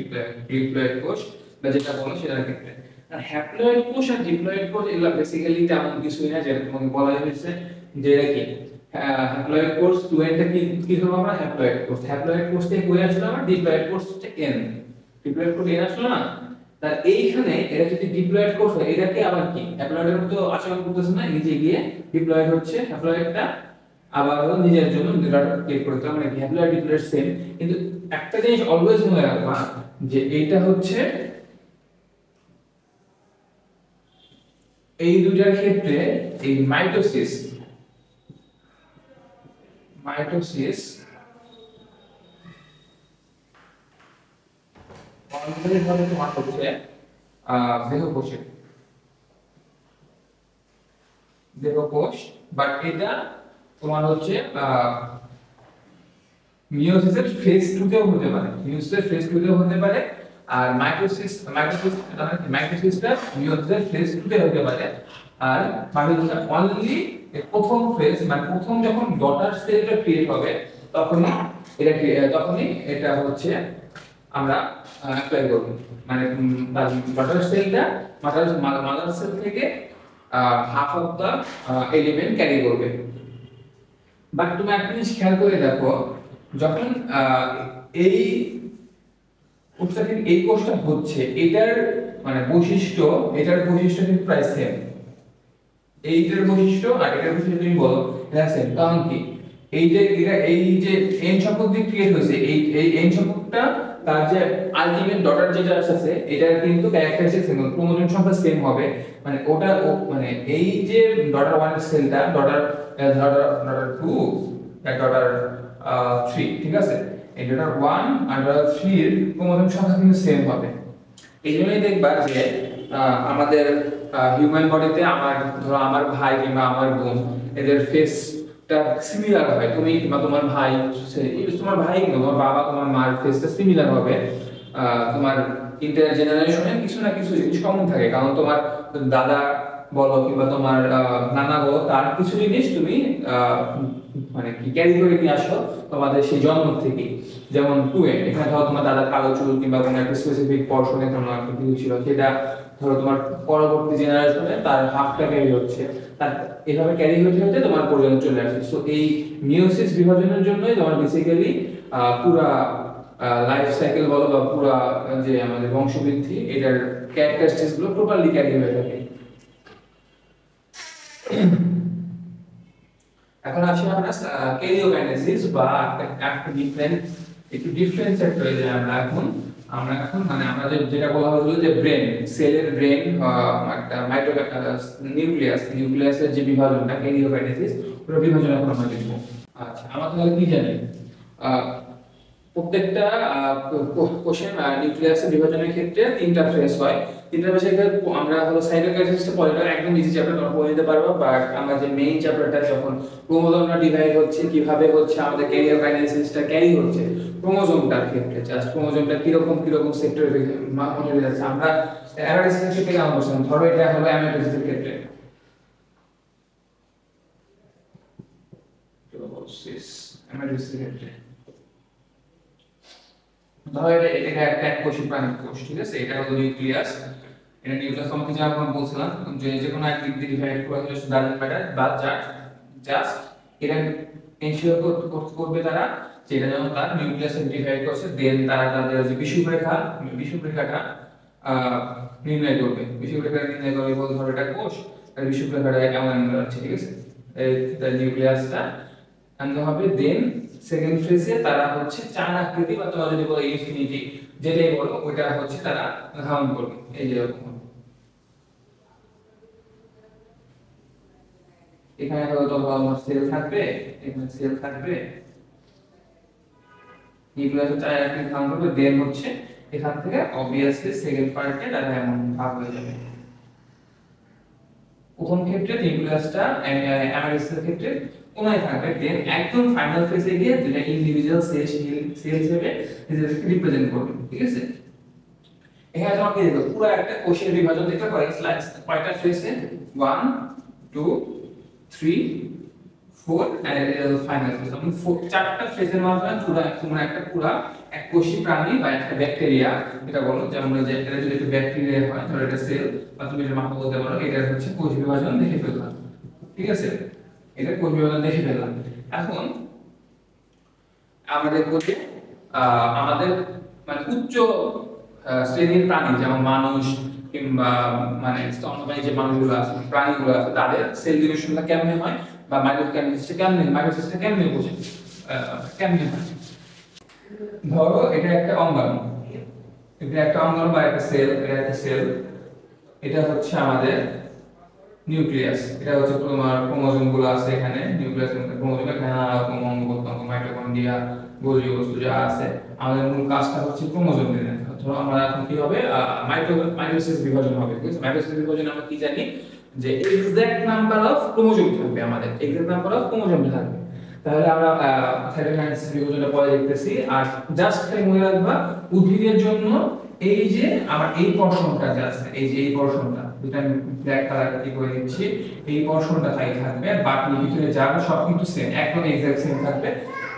ডিপ্লয়েড কোষ বা যেটা বলো সেটার ক্ষেত্রে। আর হ্যাপ্লয়েড কোষ আর ডিপ্লয়েড কোষ এগুলো বেসিক্যালি তেমন কিছুই না, যেটা তোমাকে বলা হয়েছে যে এটা কি হ্যাপ্লয়েড কোষ 2 এনটা কি ধরবো আমরা? হ্যাপ্লয়েড কোষ। হ্যাপ্লয়েড কোষ থেকে কই আসলো? আমরা ডিপ্লয়েড কোষ হচ্ছে এন, ডিপ্লয়েড কোষ এন আসলো না। তার এইখানে এটা যদি ডিপ্লয়েড কোষ হয় এটাকে আবার কি হ্যাপ্লয়েডের মতো আচরণ করতেছে না, নিজে গিয়ে ডিপ্লয়েড হচ্ছে। হ্যাপ্লয়েডটা আবার নিজের জন্য ডাটা ক্রিয়েট করতে হবে, মানে হ্যাপ্লয়েড ডিপ্লয়েড সেম। কিন্তু একটা জিনিস অলওয়েজ মনে রাখবা যে এইটা হচ্ছে এই দুইটার ক্ষেত্রে এই মাইটোসিস অলওয়েজ ভাবে তোমার হচ্ছে দেহকোষ, বাট এটা তোমার হচ্ছে মিয়োসিসের ফেজ 2 তেও হতে পারে, মিয়োসিসের ফেজ 2 তেও হতে পারে। আর মাইটোসিসটা মিয়োসিসের ফেজ 2 তে হতে পারে। আর মাইটোসিসটা অনলি প্রথম ফেজ, মানে প্রথম যখন ডটার সেলটা ক্রিয়েট হবে তখনই এটা হচ্ছে আমরা অ্যাপ্লাই করব। মানে ডটার সেলটা মাদার সেল থেকে half of the element carry করবে। বাট তুমি একটা জিনিস খেয়াল করে দেখো, যখন এই কোষটা থেকে এই কোষটা হচ্ছে এটার মানে এটার বৈশিষ্ট্য কিন্তু প্রায় সেম। এইটার বৈশিষ্ট্য আর এটার বৈশিষ্ট্য তুমি বলো এটা সেম। কারণ কি এই যে এন সংখ্যক দিয়ে ক্রিয়েট হয়েছে, এই এন সংখ্যকটা তার যে আলটিমেট ডটার যেটা আছে এটার কিন্তু ক্যারেক্টারিস্টিক সেম, ক্রোমোজোম সংখ্যা সেম হবে। মানে মানে এই যে ডটার 1 এর সেলটা ডটার 2 আর ডটার 3, ঠিক আছে? এই ডটার 1 আর ডটার 3 এর ক্রোমোজোম সংখ্যা কিন্তু সেম হবে। এই জন্যই দেখবা যে আমাদের হিউম্যান বডিতে আমার ভাই কিংবা আমার বোন এদের ফেসটা সিমিলার হয়। তুমি কিংবা তোমার ভাই কিংবা তোমার বাবা তোমার মার ফেসটা সিমিলার হবে। তোমার ইন্টার জেনারেশনে কিছু না কিছু জিনিস কমন থাকে, কারণ তোমার দাদা বলো কিংবা তোমার নানা বলো, তার কিছু জিনিস তুমি মানে কি ক্যারি করে নিয়ে আসো তোমাদের সেই জন্ম থেকে। যেমন 2n, এখানে ধরো তোমার দাদার কালো চুল কিংবা কোনো একটা স্পেসিফিক পর্শনে কোনো একটা কিছু ছিল, সেটা ধরো তোমার পরবর্তী জেনারেশনে তার হাফটা ক্যারি হচ্ছে, তার এভাবে ক্যারি হতে হতে তোমার পর্যন্ত চলে আসে। সো এই মিয়োসিস বিভাজনের জন্যই তোমার বেসিক্যালি পুরা লাইফ সাইকেল বলো বা পুরা যে আমাদের বংশবৃদ্ধি এটার ক্যারেক্টারিস্টিক্স গুলো টোটালি ক্যারি হয়ে থাকে। এখন আসি আমরা ক্যারিওকাইনেসিস বা একটু ডিফারেন্ট সেক্টরে যে আমরা এখন মানে আমরা যেটা বলা হলো যে ব্রেন, সেলের ব্রেন একটা নিউক্লিয়াসের যে বিভাজনটা ক্যারিওকাইনেসিস, পুরো বিভাজন এখন আমরা দেখব। আচ্ছা, আমরা তাহলে কি জানি? প্রত্যেকটা কোষের নিউক্লিয়াসের বিভাজনের ক্ষেত্রে তিনটা ফেজ হয়। তিনটা ফেজের ক্ষেত্রে আমরা হলো সাইটোকাইনেসিসটা পড়ে একদম ইজি চ্যাপ্টার, তোমরা পড়ে নিতে পারবে। বাট আমরা যে মেইন চ্যাপ্টারটা যখন ক্রোমোজোমটা ডিভাইড হচ্ছে, কিভাবে হচ্ছে আমাদের ক্যারিওকাইনেসিসটা ক্যারি হচ্ছে ক্রোমোজোমটার ক্ষেত্রে, জাস্ট ক্রোমোজোমটা কিরকম সেক্টরে মনে যাচ্ছে। আমরা অ্যামাইটোসিসের ক্ষেত্রে কেমন করছিলাম, ধরো এটা হলো অ্যামাইটোসিসের ক্ষেত্রে, অ্যামাইটোসিসের ক্ষেত্রে ধরো এটা একটা কোষী প্রাণীর কোষ, ঠিক আছে? এটা হলো নিউক্লিয়াস। এটা নিউক্লিয়াস তোমাকে যেমন বলছিলাম যে কোনো এক দিক দিয়ে ডিভাইড করা হলে ডাজন্ট ম্যাটার, বাট জাস্ট এটা এনশিওর করবে তারা যেটা যখন তার নিউক্লিয়াস ডিভাইড করছে দেন তারা তাদের যে বিষুবরেখাটা নির্ণয় করবে। বিষুবরেখা নির্ণয় করবে বলতে ধরো এটা কোষ, আর বিষুবরেখাটা কেমন আছে, ঠিক আছে, এই নিউক্লিয়াসটা আনতে হবে। দেন সেকেন্ড ফেজে তারা হচ্ছে চার আকৃতি বা তোমরা যদি বলো ইনফিনিটি যেটাই বলো ওইটা হচ্ছে তারা ধারণ করবে। এই যে এরকম এখানে হয়তো তোমার সেল থাকবে, এখানে সেল থাকবে, নিউক্লিয়াসের চার আকৃতি ধারণ করবে। দেন হচ্ছে এখান থেকে অবভিয়াসলি সেকেন্ড পার্টে তারা এমন ভাগ হয়ে যাবে। প্রথম ক্ষেত্রে নিউক্লিয়াসটা অ্যামাইলোসের ক্ষেত্রে কোনায় থাকবে। দেন একদম ফাইনাল ফেজে গিয়ে দুটো ইন্ডিভিজুয়াল সেল হিসেবে নিজেদেরকে রিপ্রেজেন্ট করবে, ঠিক আছে। এখানে তোমাকে দেখো পুরো একটা কোষের বিভাজন দেখতে পারো কয়টা ফেজে 1 2 3 4 এন্ড ফাইনাল ফেজ। মানে চারটা ফেজের মাধ্যমে পুরো তোমরা একটা পুরো এককোষী প্রাণী বা একটা ব্যাকটেরিয়া এটা বলো, যেমন যে এটা যদি একটা ব্যাকটেরিয়া হয় ধরো এটা সেল বা তুমি এটা মাপা বলতে পারো, এটা হচ্ছে কোষ বিভাজন দেখে ফেললাম, ঠিক আছে, এটা কোষ বিভাজন দেখে ফেললাম। এখন আমাদের কোষে আমাদের মানে উচ্চ শ্রেণীর প্রাণী যেমন মানুষ কিংবা মানে স্তন্যপায়ী যে মানুষগুলো আছে প্রাণীগুলো আছে তাদের সেল ডিভিশনটা কেমনে হয় বা মাইটোসিসটা কেমনে বোঝে কেমনে হয়। ধরো এটা একটা অঙ্গাণু, এটা একটা অঙ্গাণু বা একটা সেল, এটা একটা সেল, এটা হচ্ছে আমাদের নিউক্লিয়াস, এটা হচ্ছে তোমার ক্রোমোজোম গুলো আছে এখানে নিউক্লিয়াসের মধ্যে ক্রোমোজোম এখানে নানা রকম অঙ্গ প্রত্যঙ্গ মাইটোকন্ড্রিয়া গোলীয় বস্তু যা আছে। আমাদের মূল কাজটা হচ্ছে ক্রোমোজোম নির্ণয়। ধরো আমরা এখন কি হবে মাইটোসিস বিভাজন হবে, ঠিক আছে। মাইটোসিস বিভাজনে আমরা কি জানি যে এক্সাক্ট নাম্বার অফ ক্রোমোজোম থাকবে, আমাদের এক্সাক্ট নাম্বার অফ ক্রোমোজোম থাকবে। তাহলে আমরা সাইটোকাইনেসিস বিভাজনটা পরে দেখতেছি। আর জাস্ট খালি মনে রাখবা উদ্ভিদের জন্য এই যে আমার এই পোরশনটা যে আছে, এই যে এই পোরশনটা যেটা আমি ব্ল্যাক কালার কি করে দিচ্ছি, এই পোরশনটা তাই থাকবে, বাকি ভিতরে যাবে সব কিন্তু সেম, একদম এক্সাক্ট সেম থাকবে,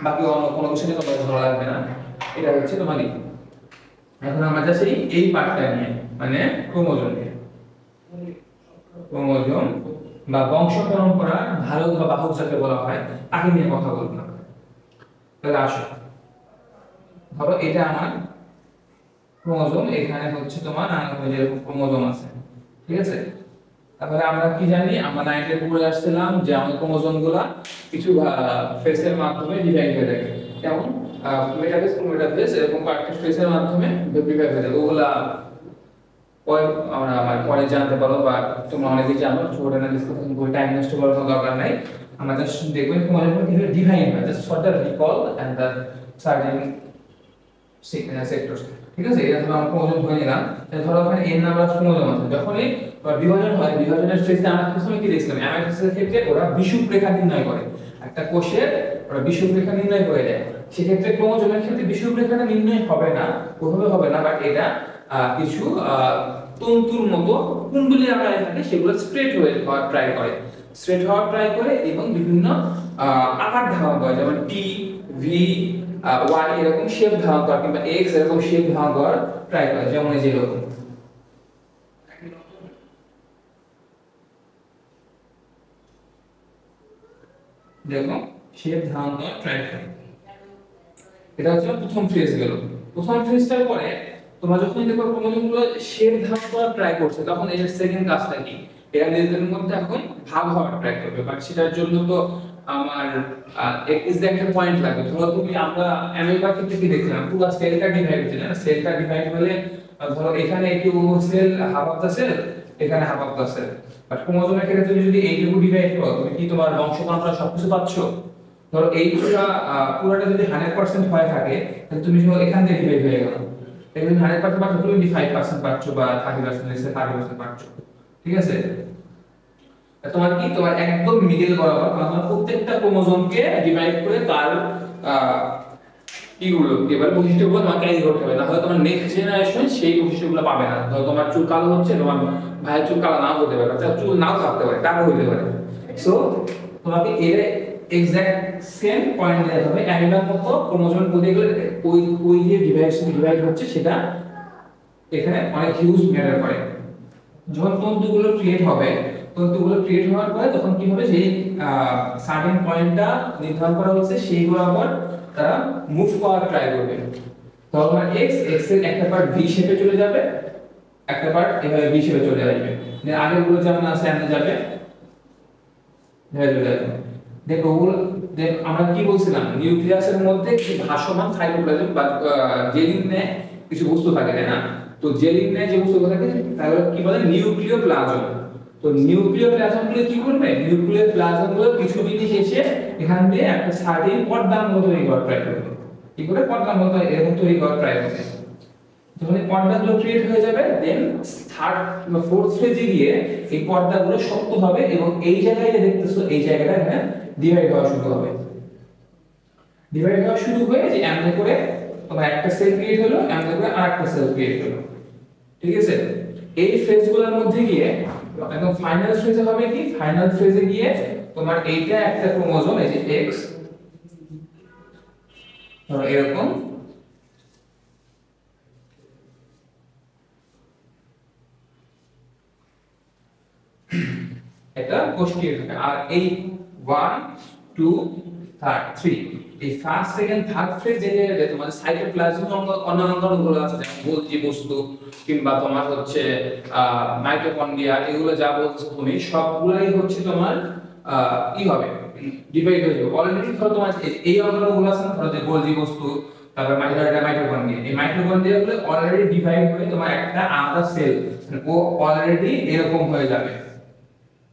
বাকি অন্য কোনো কিছু নিয়ে তোমার ধরা লাগবে না। এটা হচ্ছে তোমার এখন আমরা জাস্ট এই পার্টটা নিয়ে মানে ক্রোমোজোম নিয়ে, ক্রোমোজোম বা বংশ পরম্পরা ধারক বা বাহক যাকে বলা হয় তাকে নিয়ে কথা বলবো। তাহলে আসো ধরো এটা আমার ক্রোমোজোম, এখানে হচ্ছে তোমার যেরকম ক্রোমোজোম আছে, ঠিক আছে। তাহলে আমরা কি জানি, আমরা 9 এর উপরে আসছিলাম যে আমাদের ক্রোমোজোমগুলো কিছু ফেসের মাধ্যমে ডিভাইড হয়ে থাকে, যেমন মেটাফেজ এরকম কয়েকটা ফেসের মাধ্যমে ডিভাইড হয়ে থাকে। ওগুলা পরে আমরা পরে জানতে পারো বা তোমরা অনেকে জানো, ছোটরা ডিসকাশন বই টাইম নষ্ট করার কোনো দরকার নাই। আমরা জাস্ট দেখবেন ক্রোমোজোম কিভাবে ডিভাইড হয়, just for the recall and the certain sectors, ঠিক আছে। এটা ধরো আমরা ক্রোমোজোম ধরে নিলাম, ধরো ওখানে n নাম্বার অফ ক্রোমোজোম আছে। যখনই বিভাজন হয়, বিভাজনের ফেজে আমরা প্রথমে কি দেখছিলাম, অ্যামাইটোসিসের ক্ষেত্রে ওরা বিষুবরেখা নির্ণয় করে, একটা কোষের ওরা বিষুবরেখা নির্ণয় করে দেয়। সেক্ষেত্রে ক্রোমোজোমের ক্ষেত্রে বিষুবরেখাটা নির্ণয় হবে না, ওভাবে হবে না, বাট এটা কিছু তন্তুর মতো কুণ্ডলী আকারে থাকে, সেগুলো স্ট্রেট হওয়ার ট্রাই করে, এবং বিভিন্ন আকার ধারণ করে, যেমন টি ভি ওয়াই এরকম শেপ ধারণ করে কিংবা এক্স এরকম শেপ ধারণ করার ট্রাই করে, যেমন এই যে এরকম দেখো শেপ ধারণ করার ট্রাই করে। এটা হচ্ছে প্রথম ফেজ গেল। প্রথম ফেজটার পরে তোমরা যখন দেখো ক্রোমোজোমগুলো শেপ ধারণ করার ট্রাই করছে, তখন এর সেকেন্ড কাজটা কি, এরা নিজেদের মধ্যে এখন ভাগ হওয়ার ট্রাই করবে, বাট সেটার জন্য তো আমার এক্সাক্ট একটা পয়েন্ট লাগবে। ধরো তুমি আমরা অ্যামিবার ক্ষেত্রে কি দেখলাম, পুরো সেলটা ডিভাইড হচ্ছে না, সেলটা ডিভাইড হলে ধরো এখানে একটু cell half of the cell, এখানে half of the cell, but ক্রোমোজোমের ক্ষেত্রে তুমি যদি এইটুকু ডিভাইড করো, তুমি কি তোমার বংশ পরম্পরা সবকিছু পাচ্ছো? ধরো এই পুরোটা যদি 100% হয়ে থাকে, তাহলে তুমি এখান থেকে ডিভাইড হয়ে গেল, তুমি 100% পাচ্ছ, 25% পাচ্ছ বা 30% 30% পাচ্ছ, ঠিক আছে। তোমার কি তোমার একদম মিডল বরাবর তোমার প্রত্যেকটা ক্রোমোজোমকে ডিভাইড করে তার কিগুলো এবার বৈশিষ্ট্যগুলো তোমাকে ক্যারি করতে হবে, তাহলে তোমার নেক্সট জেনারেশন সেই বৈশিষ্ট্যগুলো পাবে না। ধরো তোমার চুল কালো হচ্ছে, তোমার ভাইয়ের চুল কালো নাও হতে পারে, তার চুল নাও থাকতে পারে, কালো হতে পারে। সো তোমাকে এর এক্সাক্ট সেম পয়েন্ট দিতে হবে, অ্যামিবার মতো ক্রোমোজোম বলতে গেলে ওই যে ডিভাইড হচ্ছে সেটা এখানে অনেক হিউজ ম্যাটার করে। যখন তন্তুগুলো ক্রিয়েট হবে তন্তুগুলো ক্রিয়েট হওয়ার পরে তখন কি হবে, যেই সার্টেন পয়েন্টটা নির্ধারণ করা হয়েছে সেই বরাবর তারা মুভ করার ট্রাই করবে। তখন এক্স এর একটা পার্ট ভি শেপে চলে যাবে, একটা পার্ট এভাবে ভি শেপে চলে আসবে, আগের গুলো যেমন আছে এমন যাবে, দেখো আমরা কি বলছিলাম, নিউক্লিয়াসের মধ্যে কি ভাসমান সাইটোপ্লাজম বা জেলিনে কিছু বস্তু থাকে, তাই না? তো জেলিনে যে বস্তু থাকে তাহলে কি বলে নিউক্লিওপ্লাজম। তো নিউক্লিওপ্লাজমগুলো কি করবে, নিউক্লিওপ্লাজমগুলো কিছু জিনিস এসে এখান দিয়ে একটা সার্টেন পর্দার মতো তৈরি করার ট্রাই করবে। কি করে পর্দার মতো এরকম তৈরি করার ট্রাই করবে, যখন এই পর্দাগুলো ক্রিয়েট হয়ে যাবে দেন থার্ড বা ফোর্থ ফেজে গিয়ে এই পর্দাগুলো শক্ত হবে এবং এই জায়গায় যে দেখতেছো এই জায়গাটা এখানে ডিভাইড হওয়া শুরু হবে। ডিভাইড হওয়া শুরু হয়ে যে এমন করে তোমার একটা সেল ক্রিয়েট হলো, এমন করে আরেকটা সেল ক্রিয়েট হলো, ঠিক আছে? এই ফেজগুলোর মধ্যে গিয়ে একদম ফাইনাল ফেজে হবে কি, ফাইনাল ফেজে গিয়ে তোমার এইটা একটা ক্রোমোজোম, এই যে এক্স ধরো এরকম, এটা কোষীয় থাকে। আর এই 1 2 3 এই ফার্স্ট সেকেন্ড থার্ড ফেজ যে তোমার সাইটোপ্লাজম অন্যান্য অঙ্গগুলো আছে, যেমন গোলজি বস্তু কিংবা তোমার হচ্ছে মাইটোকন্ড্রিয়া, এগুলো যা বলছো তুমি সবগুলাই হচ্ছে তোমার কি হবে, ডিভাইড হয়ে যাবে। অলরেডি ধরো তোমার এই অঙ্গগুলো আছে, ধরো যে গোলজি বস্তু, তারপর মাইটোকন্ড্রিয়া, এই মাইটোকন্ড্রিয়া গুলো অলরেডি ডিভাইড হয়ে তোমার একটা আলাদা সেল, ও অলরেডি এরকম হয়ে যাবে,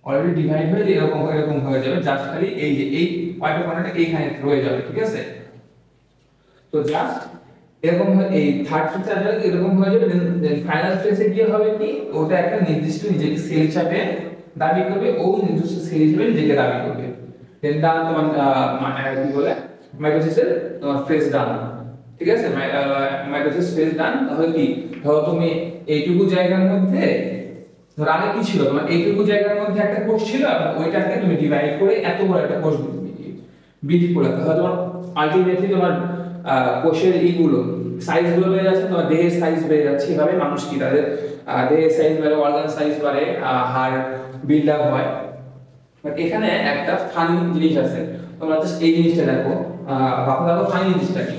অলরেডি ডিভাইড হয়ে এরকম হয়ে যাবে, জাস্ট খালি এই যে এই মাইটোকন্ড্রিয়াটা এইখানে রয়ে যাবে, ঠিক আছে? তো জাস্ট এরকম এই থার্ড ফেজ এরকম হয়ে যাবে, দেন ফাইনাল ফেজে গিয়ে হবে কি, ওটা একটা নির্দিষ্ট নিজেকে সেল হিসাবে দাবি করবে, ও নির্দিষ্ট সেল হিসাবে নিজেকে দাবি করবে। দেন ডান তোমার কি বলে মাইটোসিসের তোমার ফেজ ডান, ঠিক আছে? মাইটোসিস ফেজ ডান। তাহলে কি, ধরো তুমি এইটুকু জায়গার মধ্যে, ধর আগে কি ছিল, তোমার এইটুকু জায়গার মধ্যে একটা কোষ ছিল, আর ওইটাকে তুমি ডিভাইড করে এত বড় একটা কোষ বিল্ড করে, তাহলে তোমার আলটিমেটলি তোমার কোষের এইগুলো সাইজ গুলো বেড়ে যাচ্ছে, তোমার দেহের সাইজ বেড়ে যাচ্ছে। এভাবে মানুষ কি তাদের দেহের সাইজ বাড়ে, অর্গান সাইজ বাড়ে, হাড় বিল্ড আপ হয়। বাট এখানে একটা ফানি জিনিস আছে, তোমরা জাস্ট এই জিনিসটা দেখো, দেখো ফানি জিনিসটা কি।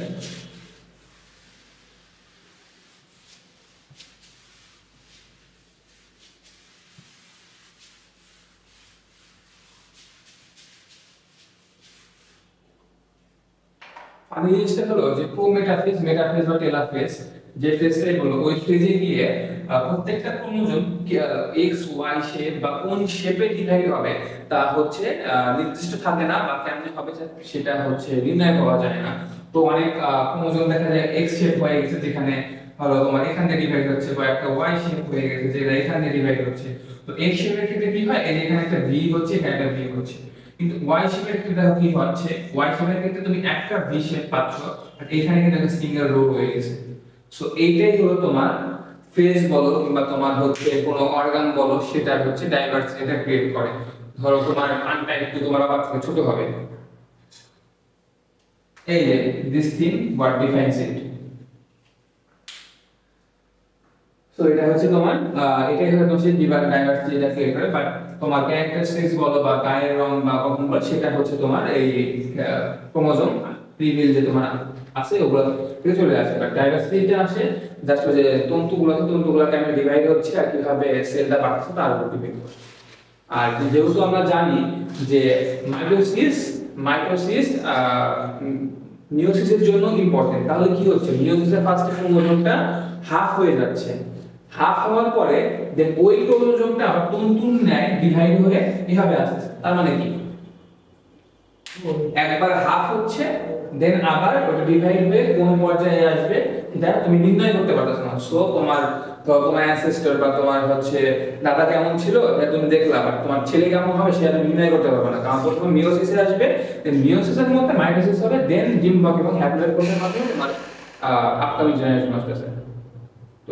আমি জিনিসটা হলো যে প্রোমেটাফেজ, মেটাফেজ বা টেলোফেজ, যে ফেজটাই হলো ওই ফেজে গিয়ে প্রত্যেকটা ক্রোমোজোম এক্স ওয়াই শেপ বা কোন শেপে ডিভাইড হবে তা হচ্ছে নির্দিষ্ট থাকে না, বা কেমনে হবে সেটা হচ্ছে নির্ণয় করা যায় না। তো অনেক ক্রোমোজোম দেখা যায় এক্স শেপ হয়ে গেছে, যেখানে হলো তোমার এখান থেকে ডিভাইড হচ্ছে, বা একটা ওয়াই শেপ হয়ে গেছে যেটা এখান থেকে ডিভাইড হচ্ছে। তো এক্স শেপের ক্ষেত্রে কি হয়, এই যে এখানে একটা ভি হচ্ছে, এখানে একটা ভি হচ্ছে। কিন্তু ওয়াই শেপের ক্ষেত্রে দেখো কি হচ্ছে, ওয়াই শেপের ক্ষেত্রে তুমি একটা ভি শেপ পাচ্ছ, আর এখানে কিন্তু একটা সিঙ্গেল রো হয়ে গেছে। সো এইটাই হলো তোমার ফেজ বলো কিংবা তোমার হচ্ছে কোনো অর্গান বলো, সেটা হচ্ছে ডাইভার্সিটিটা ক্রিয়েট করে। ধরো তোমার কানটা একটু তোমার আবার ছোট হবে, এই যে this thing what defines it. So এটা হচ্ছে তোমার এটাই হচ্ছে ডাইভার্সিটি যেটা ক্রিয়েট করে। বাট তোমার ক্যারেক্টারিস্টিক্স বলো বা গায়ের রং বা গঠন বলো, সেটা হচ্ছে তোমার এই ক্রোমোজোম প্রিভিল যে তোমার আছে ওগুলো থেকে চলে আসে। বাট ডাইভার্সিটিটা আসে জাস্ট যে তন্তুগুলো কেমন ডিভাইড হচ্ছে আর কিভাবে সেলটা বাড়ছে তার উপর ডিপেন্ড করে। আর যেহেতু আমরা জানি যে মাইটোসিস মিয়োসিসের জন্য ইম্পর্টেন্ট, তাহলে কি হচ্ছে, মিয়োসিসের ফার্স্ট ক্রোমোজোমটা হাফ হয়ে যাচ্ছে, হাফ হওয়ার পরে দেন ওই ক্রোমোজোমটা আবার তন্তুর ন্যায় ডিভাইড হয়ে এভাবে আসছে। তার মানে কি, একবার হাফ হচ্ছে দেন আবার ওটা ডিভাইড হয়ে কোন পর্যায়ে আসবে এটা তুমি নির্ণয় করতে পারছো না। সো তোমার অ্যানসেস্টর বা তোমার হচ্ছে দাদা কেমন ছিল এটা তুমি দেখলা, বাট তোমার ছেলে কেমন হবে সেটা তুমি নির্ণয় করতে পারবে না, কারণ প্রথমে মিয়োসিসে আসবে, দেন মিয়োসিসের মধ্যে মাইটোসিস হবে, দেন ডিম্বাণু এবং হ্যাপ্লয়েড কোষের মাধ্যমে তোমার আপকামিং জেনারেশন আসতেছে। তো